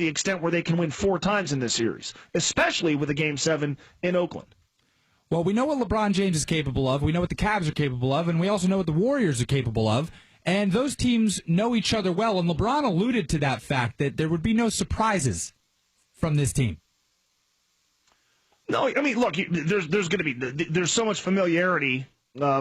Speaker 16: extent where they can win 4 times in this series, especially with a Game 7 in Oakland.
Speaker 8: Well, we know what LeBron James is capable of. We know what the Cavs are capable of, and we also know what the Warriors are capable of. And those teams know each other well, and LeBron alluded to that fact that there would be no surprises from this team.
Speaker 16: No, I mean, look, there's going to be there's so much familiarity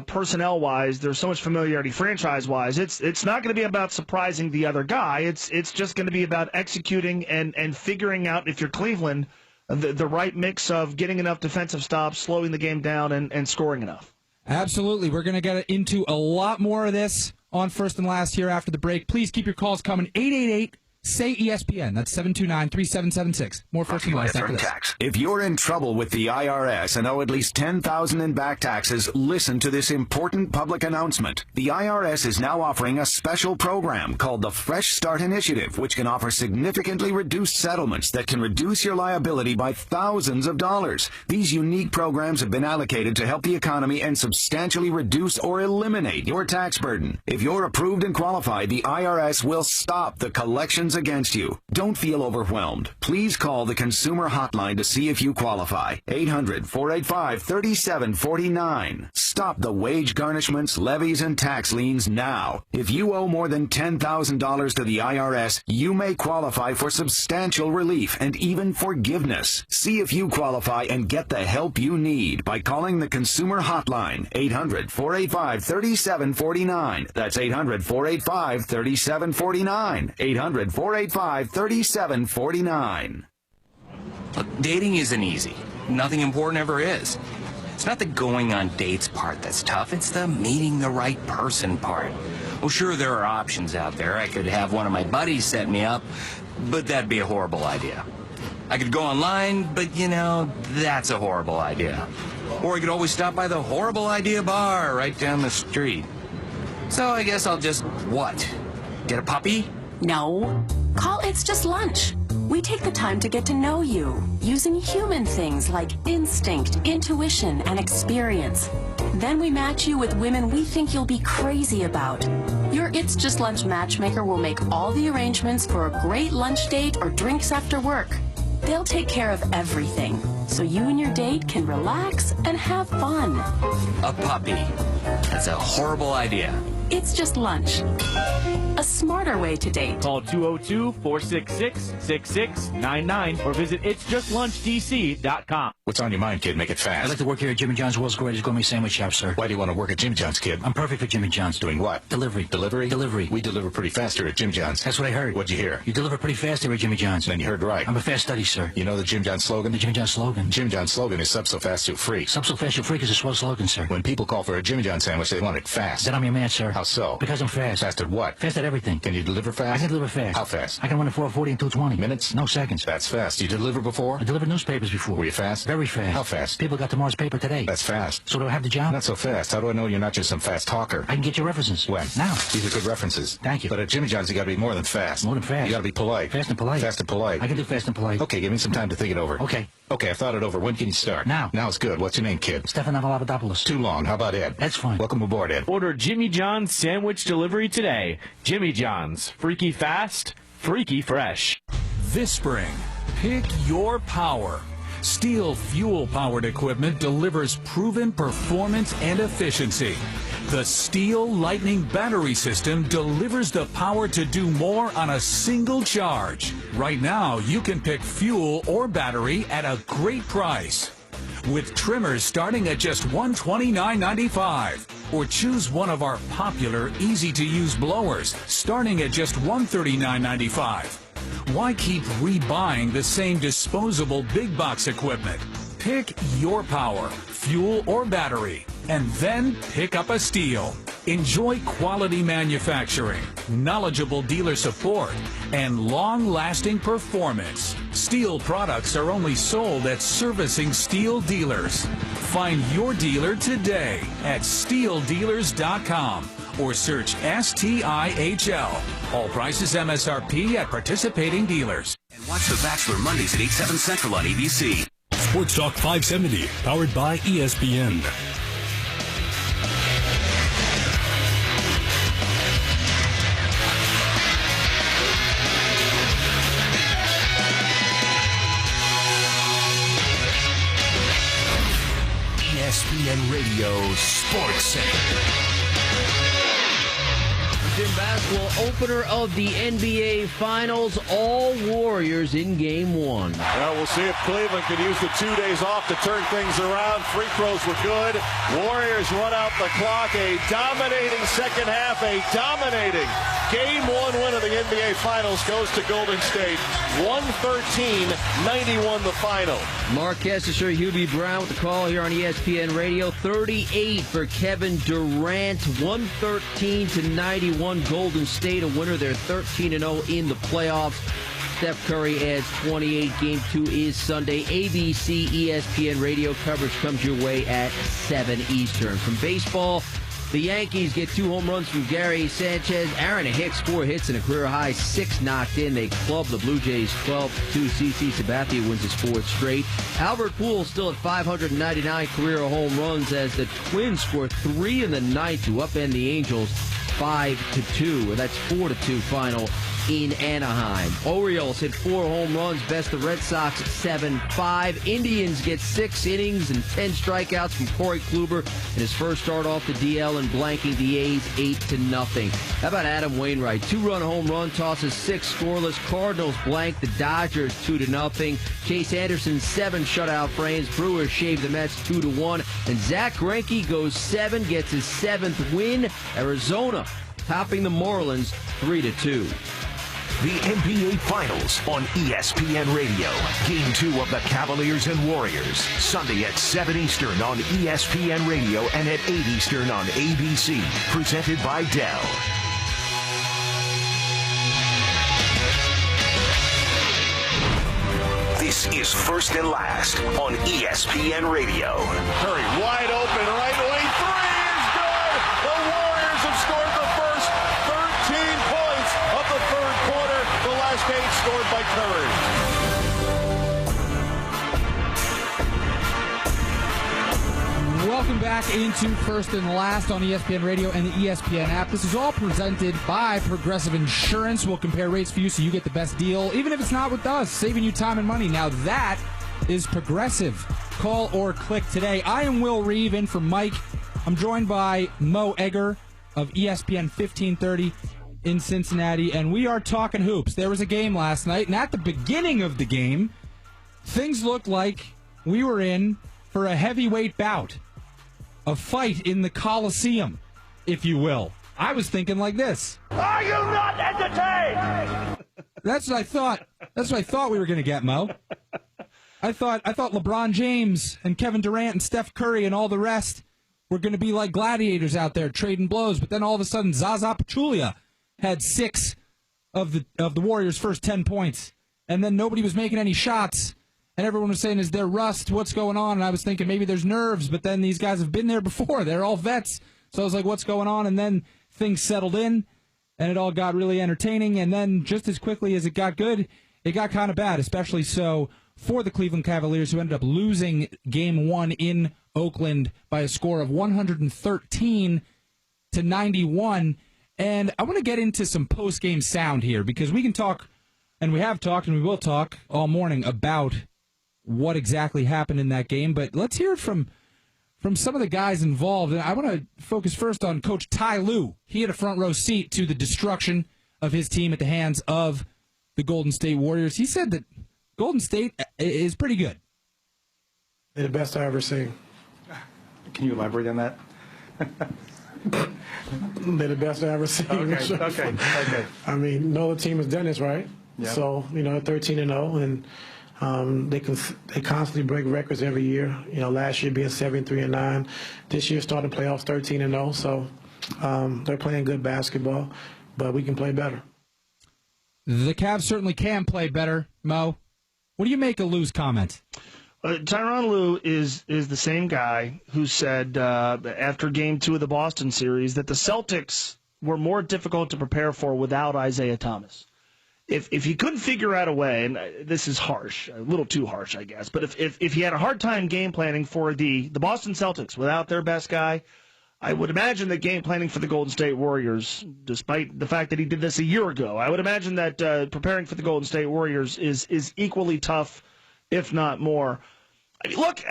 Speaker 16: personnel-wise. There's so much familiarity franchise-wise. It's not going to be about surprising the other guy. It's just going to be about executing and figuring out, if you're Cleveland, the right mix of getting enough defensive stops, slowing the game down, and scoring enough.
Speaker 8: Absolutely. We're going to get into a lot more of this on First and Last here after the break. Please keep your calls coming. Say ESPN. That's 729-3776. More first and last after this.
Speaker 15: If you're in trouble with the IRS and owe at least $10,000 in back taxes, listen to this important public announcement. The IRS is now offering a special program called the Fresh Start Initiative, which can offer significantly reduced settlements that can reduce your liability by thousands of dollars. These unique programs have been allocated to help the economy and substantially reduce or eliminate your tax burden. If you're approved and qualified, the IRS will stop the collections against you. Don't feel overwhelmed. Please call the Consumer Hotline to see if you qualify. 800-485-3749. Stop the wage garnishments, levies, and tax liens now. If you owe more than $10,000 to the IRS, you may qualify for substantial relief and even forgiveness. See if you qualify and get the help you need by calling the Consumer Hotline. 800-485-3749. That's 800-485-3749. 800-485-3749.
Speaker 18: Look, dating isn't easy. Nothing important ever is. It's not the going on dates part that's tough. It's the meeting the right person part. Well, sure, there are options out there. I could have one of my buddies set me up, but that'd be a horrible idea. I could go online, but, that's a horrible idea. Or I could always stop by the Horrible Idea Bar right down the street. So I guess I'll just, get a puppy?
Speaker 19: No. Call It's Just Lunch. We take the time to get to know you, using human things like instinct, intuition, and experience. Then we match you with women we think you'll be crazy about. Your It's Just Lunch matchmaker will make all the arrangements for a great lunch date or drinks after work. They'll take care of everything, so you and your date can relax and have fun.
Speaker 18: A puppy. That's a horrible idea.
Speaker 19: It's Just Lunch. A smarter way to date.
Speaker 7: Call 202-466-6699 or visit itsjustllunchdc.com.
Speaker 11: What's on your mind, kid? Make it fast.
Speaker 6: I'd like to work here at Jimmy John's, world's greatest gourmet sandwich shop, sir.
Speaker 11: Why do you want to work at Jimmy John's, kid?
Speaker 6: I'm perfect for Jimmy John's.
Speaker 11: Doing what?
Speaker 6: Delivery.
Speaker 11: Delivery?
Speaker 6: Delivery.
Speaker 11: We deliver pretty fast here at Jim John's.
Speaker 6: That's what I heard.
Speaker 11: What'd you hear?
Speaker 6: You deliver pretty fast here at Jimmy John's.
Speaker 11: Then you heard right.
Speaker 6: I'm a fast study, sir.
Speaker 11: You know the Jim John's slogan?
Speaker 6: The Jimmy John's slogan?
Speaker 11: Jim John's slogan is sub so fast you're free.
Speaker 6: Sub so fast you're free is a swell slogan, sir.
Speaker 11: When people call for a Jimmy John's sandwich, they want it fast.
Speaker 6: Then I'm your man, sir.
Speaker 11: How so?
Speaker 6: Because I'm fast.
Speaker 11: Fast at what?
Speaker 6: Fast at everything.
Speaker 11: Can you deliver fast?
Speaker 6: I can deliver fast.
Speaker 11: How fast?
Speaker 6: I can run a 440 in 220.
Speaker 11: Minutes?
Speaker 6: No seconds.
Speaker 11: That's fast. You delivered before?
Speaker 6: I delivered newspapers before.
Speaker 11: Were you fast?
Speaker 6: Very fast.
Speaker 11: How fast?
Speaker 6: People got tomorrow's paper today.
Speaker 11: That's fast.
Speaker 6: So do I have the job?
Speaker 11: Not so fast. How do I know you're not just some fast talker?
Speaker 6: I can get your references.
Speaker 11: When?
Speaker 6: Now.
Speaker 11: These are good references.
Speaker 6: Thank you.
Speaker 11: But at Jimmy John's, you got to be more than fast.
Speaker 6: More than fast.
Speaker 11: You got to be polite.
Speaker 6: Fast and polite.
Speaker 11: Fast and polite.
Speaker 6: I can do fast and polite.
Speaker 11: Okay, give me some time to think it over.
Speaker 6: Okay.
Speaker 11: Okay, I've thought it over. When can you start?
Speaker 6: Now.
Speaker 11: Now's good. What's your name, kid?
Speaker 6: Stefan Avalabadopoulos.
Speaker 11: Too long. How about Ed?
Speaker 6: That's fine.
Speaker 11: Welcome aboard, Ed.
Speaker 7: Order Jimmy John's sandwich delivery today. Jimmy John's. Freaky fast, freaky fresh.
Speaker 10: This spring, pick your power. Steel fuel-powered equipment delivers proven performance and efficiency. The Steel Lightning battery system delivers the power to do more on a single charge. Right now, you can pick fuel or battery at a great price, with trimmers starting at just $129.95. Or choose one of our popular, easy-to-use blowers starting at just $139.95. Why keep rebuying the same disposable big box equipment? Pick your power, fuel or battery, and then pick up a Steel. Enjoy quality manufacturing, knowledgeable dealer support, and long-lasting performance. Steel products are only sold at servicing Steel dealers. Find your dealer today at steeldealers.com or search STIHL. All prices MSRP at participating dealers.
Speaker 3: And watch The Bachelor Mondays at 8, 7 Central on ABC.
Speaker 4: Sports Talk 570, powered by ESPN.
Speaker 3: ESPN Radio Sports Center.
Speaker 12: In basketball, opener of the NBA Finals, all Warriors in Game 1.
Speaker 14: Well, we'll see if Cleveland can use the 2 days off to turn things around. Free throws were good. Warriors run out the clock. A dominating second half, a dominating Game 1 win of the NBA Finals goes to Golden State. 113-91 the final.
Speaker 12: Mark Kessler, Hubie Brown with the call here on ESPN Radio. 38 for Kevin Durant. 113-91 Golden State, a winner. They're 13-0 in the playoffs. Steph Curry adds 28. Game 2 is Sunday. ABC ESPN Radio coverage comes your way at 7 Eastern. From baseball, the Yankees get 2 home runs from Gary Sanchez. Aaron Hicks, 4 hits and a career-high 6 knocked in. They club the Blue Jays 12-2. CC Sabathia wins his 4th straight. Albert Pujols still at 599 career home runs as the Twins score 3 in the 9th to upend the Angels 5-2. That's 4-2 final in Anaheim. Orioles hit 4 home runs, best the Red Sox 7-5. Indians get 6 innings and 10 strikeouts from Corey Kluber in his first start off the DL and blanking the A's 8-0. How about Adam Wainwright? 2-run home run, tosses 6 scoreless. Cardinals blank the Dodgers 2-0. Chase Anderson 7 shutout frames. Brewers shave the Mets 2-1. And Zach Greinke goes 7, gets his 7th win. Arizona topping the Marlins 3-2.
Speaker 15: The NBA Finals on ESPN Radio. Game 2 of the Cavaliers and Warriors. Sunday at 7 Eastern on ESPN Radio and at 8 Eastern on ABC. Presented by Dell. This is First and Last on ESPN Radio.
Speaker 14: Curry wide open, right away, 3 is good! The Warriors have scored the first 13 points of the third quarter. The last 8 scored by Curry.
Speaker 8: Welcome back into First and Last on ESPN Radio and the ESPN app. This is all presented by Progressive Insurance. We'll compare rates for you so you get the best deal, even if it's not with us, saving you time and money. Now that is Progressive. Call or click today. I am Will Reeve in for Mike. I'm joined by Mo Egger of ESPN 1530 in Cincinnati, and we are talking hoops. There was a game last night, and at the beginning of the game, things looked like we were in for a heavyweight bout. A fight in the Coliseum, if you will. I was thinking like this.
Speaker 14: Are you not entertained?
Speaker 8: That's what I thought. That's what I thought we were going to get, Mo. I thought LeBron James and Kevin Durant and Steph Curry and all the rest were going to be like gladiators out there trading blows. But then all of a sudden, Zaza Pachulia had 6 of the Warriors' first 10 points, and then nobody was making any shots. And everyone was saying, is there rust? What's going on? And I was thinking maybe there's nerves, but then these guys have been there before. They're all vets. So I was like, what's going on? And then things settled in, and it all got really entertaining. And then just as quickly as it got good, it got kind of bad, especially so for the Cleveland Cavaliers, who ended up losing Game 1 in Oakland by a score of 113-91. And I want to get into some post-game sound here, because we can talk, and we have talked, and we will talk all morning about what exactly happened in that game, but let's hear it from some of the guys involved. And I want to focus first on Coach Ty Lue. He had a front row seat to the destruction of his team at the hands of the Golden State Warriors. He said that Golden State is pretty good.
Speaker 25: They're the best I've ever seen.
Speaker 2: Can you elaborate on that?
Speaker 25: They're the best I've ever seen.
Speaker 2: Okay.
Speaker 25: I mean, no other team has done this, right?
Speaker 2: Yep.
Speaker 25: So, 13-0, and they constantly break records every year. Last year being 7-3-9, this year starting playoffs 13-0. So they're playing good basketball, but we can play better.
Speaker 8: The Cavs certainly can play better, Mo. What do you make of Lue's comment?
Speaker 16: Tyronn Lue is the same guy who said after Game 2 of the Boston series that the Celtics were more difficult to prepare for without Isaiah Thomas. If he couldn't figure out a way, and this is harsh, a little too harsh, I guess, but if he had a hard time game planning for the Boston Celtics without their best guy, I would imagine that game planning for the Golden State Warriors, despite the fact that he did this a year ago, I would imagine that preparing for the Golden State Warriors is equally tough, if not more. I mean, look,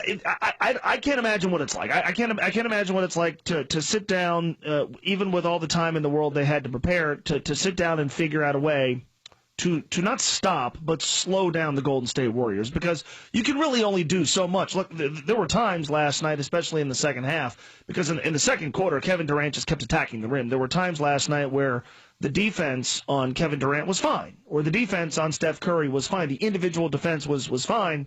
Speaker 16: I can't imagine what it's like. I can't imagine what it's like to sit down, even with all the time in the world they had to prepare, to sit down and figure out a way to not stop but slow down the Golden State Warriors, because you can really only do so much. Look, there were times last night, especially in the second half, because in the second quarter, Kevin Durant just kept attacking the rim. There were times last night where the defense on Kevin Durant was fine, or the defense on Steph Curry was fine. The individual defense was fine,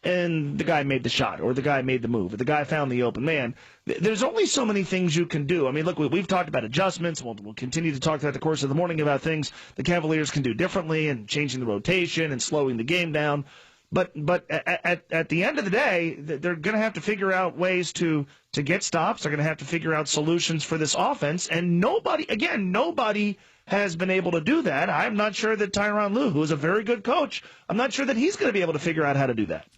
Speaker 16: and the guy made the shot, or the guy made the move, or the guy found the open man. There's only so many things you can do. I mean, look, we've talked about adjustments. We'll continue to talk throughout the course of the morning about things the Cavaliers can do differently, and changing the rotation and slowing the game down. But at the end of the day, they're going to have to figure out ways to get stops. They're going to have to figure out solutions for this offense. And nobody has been able to do that. I'm not sure that Tyronn Lue, who is a very good coach, I'm not sure that he's going to be able to figure out how to do that.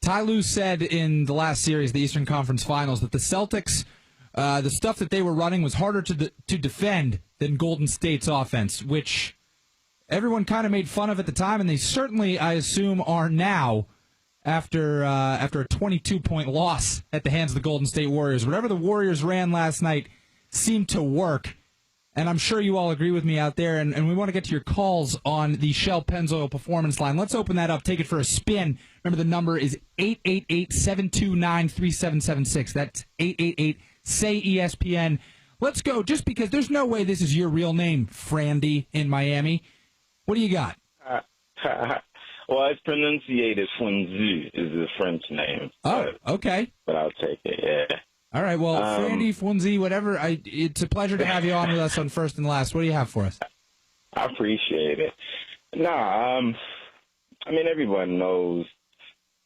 Speaker 8: Ty Lue said in the last series, the Eastern Conference Finals, that the Celtics, the stuff that they were running was harder to defend than Golden State's offense, which everyone kind of made fun of at the time, and they certainly, I assume, are now after a 22-point loss at the hands of the Golden State Warriors. Whatever the Warriors ran last night seemed to work, and I'm sure you all agree with me out there, and we want to get to your calls on the Shell Pennzoil Performance Line. Let's open that up, take it for a spin. Remember, the number is 888-729-3776. That's 888-SAY-ESPN. Let's go, just because there's no way this is your real name, Frandy, in Miami. What do you got?
Speaker 5: Well, it's pronunciated Funzu is the French name.
Speaker 8: Oh, okay.
Speaker 5: But I'll take it, yeah.
Speaker 8: All right, well, Frandy, Funzi, whatever, it's a pleasure to have you on with us on First and Last. What do you have for us?
Speaker 5: I appreciate it. I mean, everyone knows.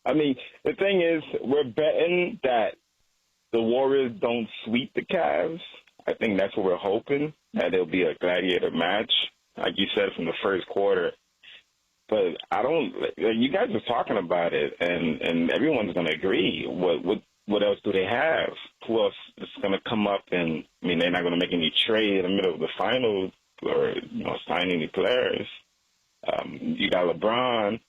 Speaker 5: I mean, the thing is, we're betting that the Warriors don't sweep the Cavs. I think that's what we're hoping, that it'll be a gladiator match, like you said, from the first quarter. But you guys are talking about it, and everyone's going to agree. What else do they have? Plus, it's going to come up, and I mean, they're not going to make any trade in the middle of the finals or sign any players. You got LeBron.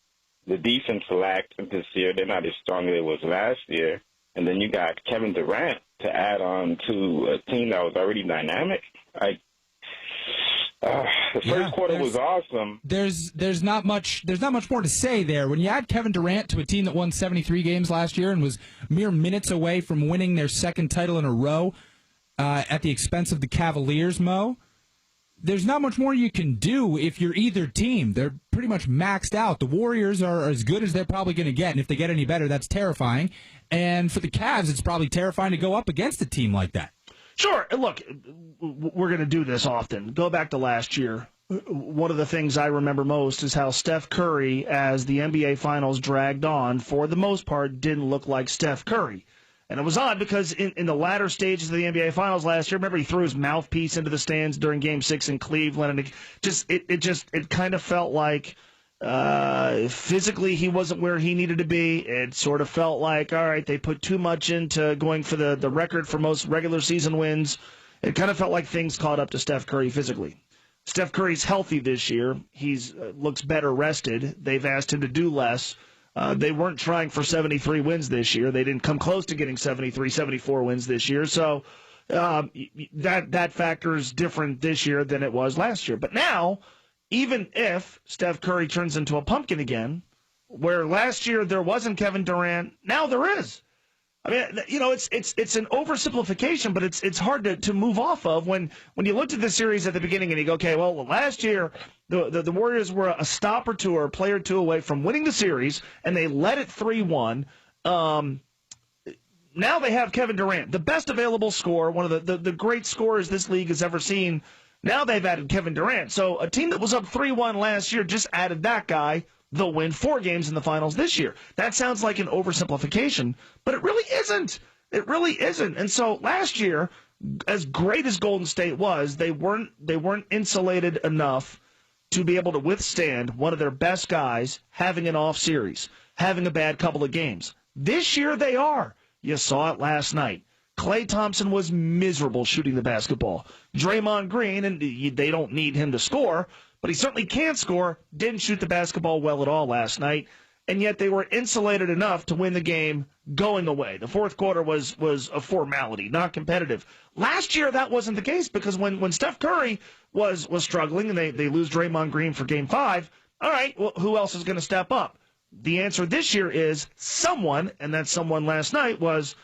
Speaker 5: The defense lacked this year. They're not as strong as it was last year. And then you got Kevin Durant to add on to a team that was already dynamic. The first quarter was awesome.
Speaker 8: There's not much more to say there. When you add Kevin Durant to a team that won 73 games last year and was mere minutes away from winning their second title in a row at the expense of the Cavaliers, Mo, there's not much more you can do if you're either team. They're pretty much maxed out. The Warriors are as good as they're probably going to get, and if they get any better, that's terrifying. And for the Cavs, it's probably terrifying to go up against a team like that.
Speaker 16: Sure. Look, we're going to do this often. Go back to last year. One of the things I remember most is how Steph Curry, as the NBA Finals dragged on, for the most part, didn't look like Steph Curry. And it was odd because in the latter stages of the NBA Finals last year, remember he threw his mouthpiece into the stands during Game 6 in Cleveland, and it kind of felt like physically he wasn't where he needed to be. It sort of felt like, all right, they put too much into going for the record for most regular season wins. It kind of felt like things caught up to Steph Curry physically. Steph Curry's healthy this year. He's looks better rested. They've asked him to do less. They weren't trying for 73 wins this year. They didn't come close to getting 73, 74 wins this year. So that factor is different this year than it was last year. But now, even if Steph Curry turns into a pumpkin again, where last year there wasn't Kevin Durant, now there is. I mean, it's an oversimplification, but it's hard to move off of when you looked at the series at the beginning and you go, okay, well, last year the Warriors were a stop or two or a play or two away from winning the series, and they led it 3-1. Now they have Kevin Durant, the best available scorer, one of the great scorers this league has ever seen. Now they've added Kevin Durant. So a team that was up 3-1 last year just added that guy. They'll win 4 games in the finals this year. That sounds like an oversimplification, but it really isn't. It really isn't. And so last year, as great as Golden State was, they weren't insulated enough to be able to withstand one of their best guys having an off series, having a bad couple of games. This year they are. You saw it last night. Klay Thompson was miserable shooting the basketball. Draymond Green, and they don't need him to score, but he certainly can score, didn't shoot the basketball well at all last night, and yet they were insulated enough to win the game going away. The fourth quarter was a formality, not competitive. Last year, that wasn't the case because when Steph Curry was struggling and they lose Draymond Green for Game 5, all right, well, who else is going to step up? The answer this year is someone, and that someone last night was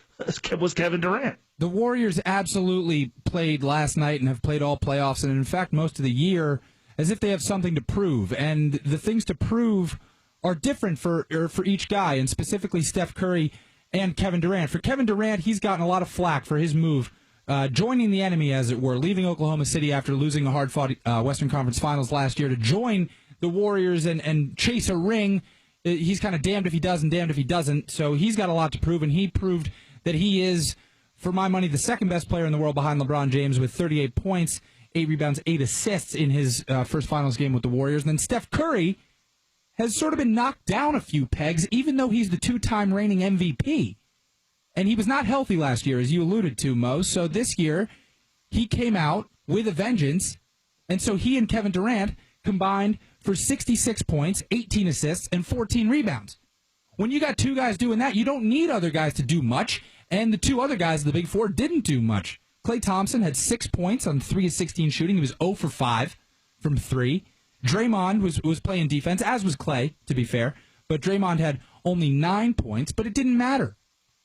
Speaker 16: Kevin Durant.
Speaker 8: The Warriors absolutely played last night and have played all playoffs, and in fact most of the year, as if they have something to prove. And the things to prove are different for each guy, and specifically Steph Curry and Kevin Durant. For Kevin Durant, he's gotten a lot of flack for his move, joining the enemy, as it were, leaving Oklahoma City after losing a hard-fought Western Conference Finals last year to join the Warriors and chase a ring. He's kind of damned if he does and damned if he doesn't, so he's got a lot to prove, and he proved that he is, for my money, the second best player in the world behind LeBron James with 38 points, 8 rebounds, 8 assists in his first finals game with the Warriors. And then Steph Curry has sort of been knocked down a few pegs, even though he's the two-time reigning MVP. And he was not healthy last year, as you alluded to, Mo. So this year, he came out with a vengeance, and so he and Kevin Durant combined for 66 points, 18 assists, and 14 rebounds. When you got two guys doing that, you don't need other guys to do much, and the two other guys, the big four, didn't do much. Klay Thompson had 6 points on 3 of 16 shooting. He was 0 for 5 from 3. Draymond was playing defense, as was Klay, to be fair, but Draymond had only 9 points, but it didn't matter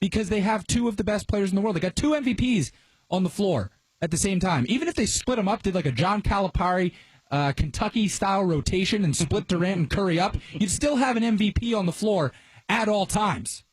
Speaker 8: because they have two of the best players in the world. They got 2 MVPs on the floor at the same time. Even if they split them up, did like a John Calipari Kentucky-style rotation and split Durant and Curry up, you'd still have an MVP on the floor at all times.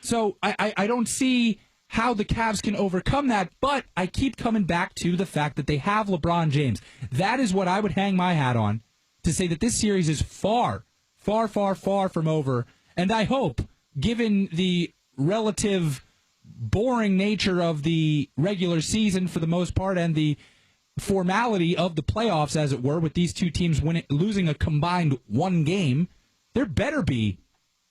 Speaker 8: So I don't see how the Cavs can overcome that, but I keep coming back to the fact that they have LeBron James. That is what I would hang my hat on to say that this series is far, far, far, far from over. And I hope, given the relative boring nature of the regular season for the most part and the formality of the playoffs, as it were, with these two teams losing a combined 1 game, there better be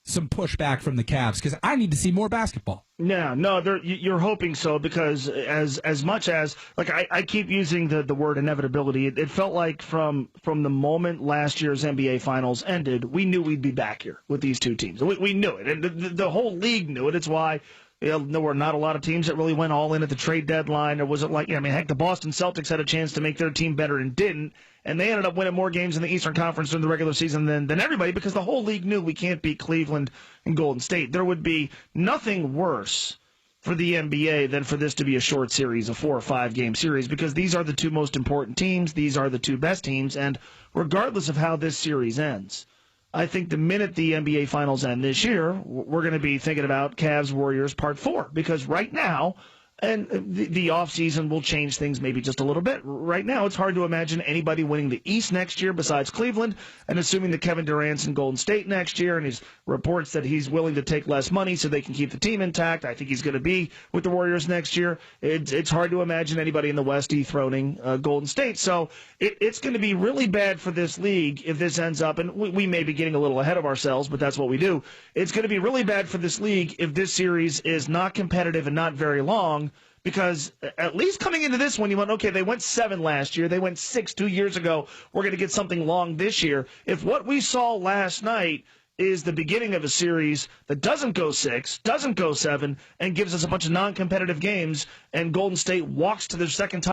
Speaker 8: some pushback from the Cavs because I need to see more basketball.
Speaker 16: Yeah, no, you're hoping so because as much as, like, I keep using the word inevitability, it felt like from the moment last year's NBA Finals ended, we knew we'd be back here with these two teams. We knew it, and the whole league knew it. It's why there were not a lot of teams that really went all in at the trade deadline. Or was it like, heck, the Boston Celtics had a chance to make their team better and didn't. And they ended up winning more games in the Eastern Conference during the regular season than everybody because the whole league knew we can't beat Cleveland and Golden State. There would be nothing worse for the NBA than for this to be a short series, a 4 or 5 game series, because these are the two most important teams. These are the two best teams. And regardless of how this series ends, I think the minute the NBA Finals end this year, we're going to be thinking about Cavs-Warriors Part 4 because right now, and the offseason will change things maybe just a little bit. Right now, it's hard to imagine anybody winning the East next year besides Cleveland, and assuming that Kevin Durant's in Golden State next year, and his reports that he's willing to take less money so they can keep the team intact. I think he's going to be with the Warriors next year. It's hard to imagine anybody in the West dethroning Golden State. So it's going to be really bad for this league if this ends up, and we may be getting a little ahead of ourselves, but that's what we do. It's going to be really bad for this league if this series is not competitive and not very long. Because at least coming into this one, you went, okay, they went 7 last year. They went 6 2 years ago. We're going to get something long this year. If what we saw last night is the beginning of a series that doesn't go 6, doesn't go 7, and gives us a bunch of non-competitive games, and Golden State walks to their second time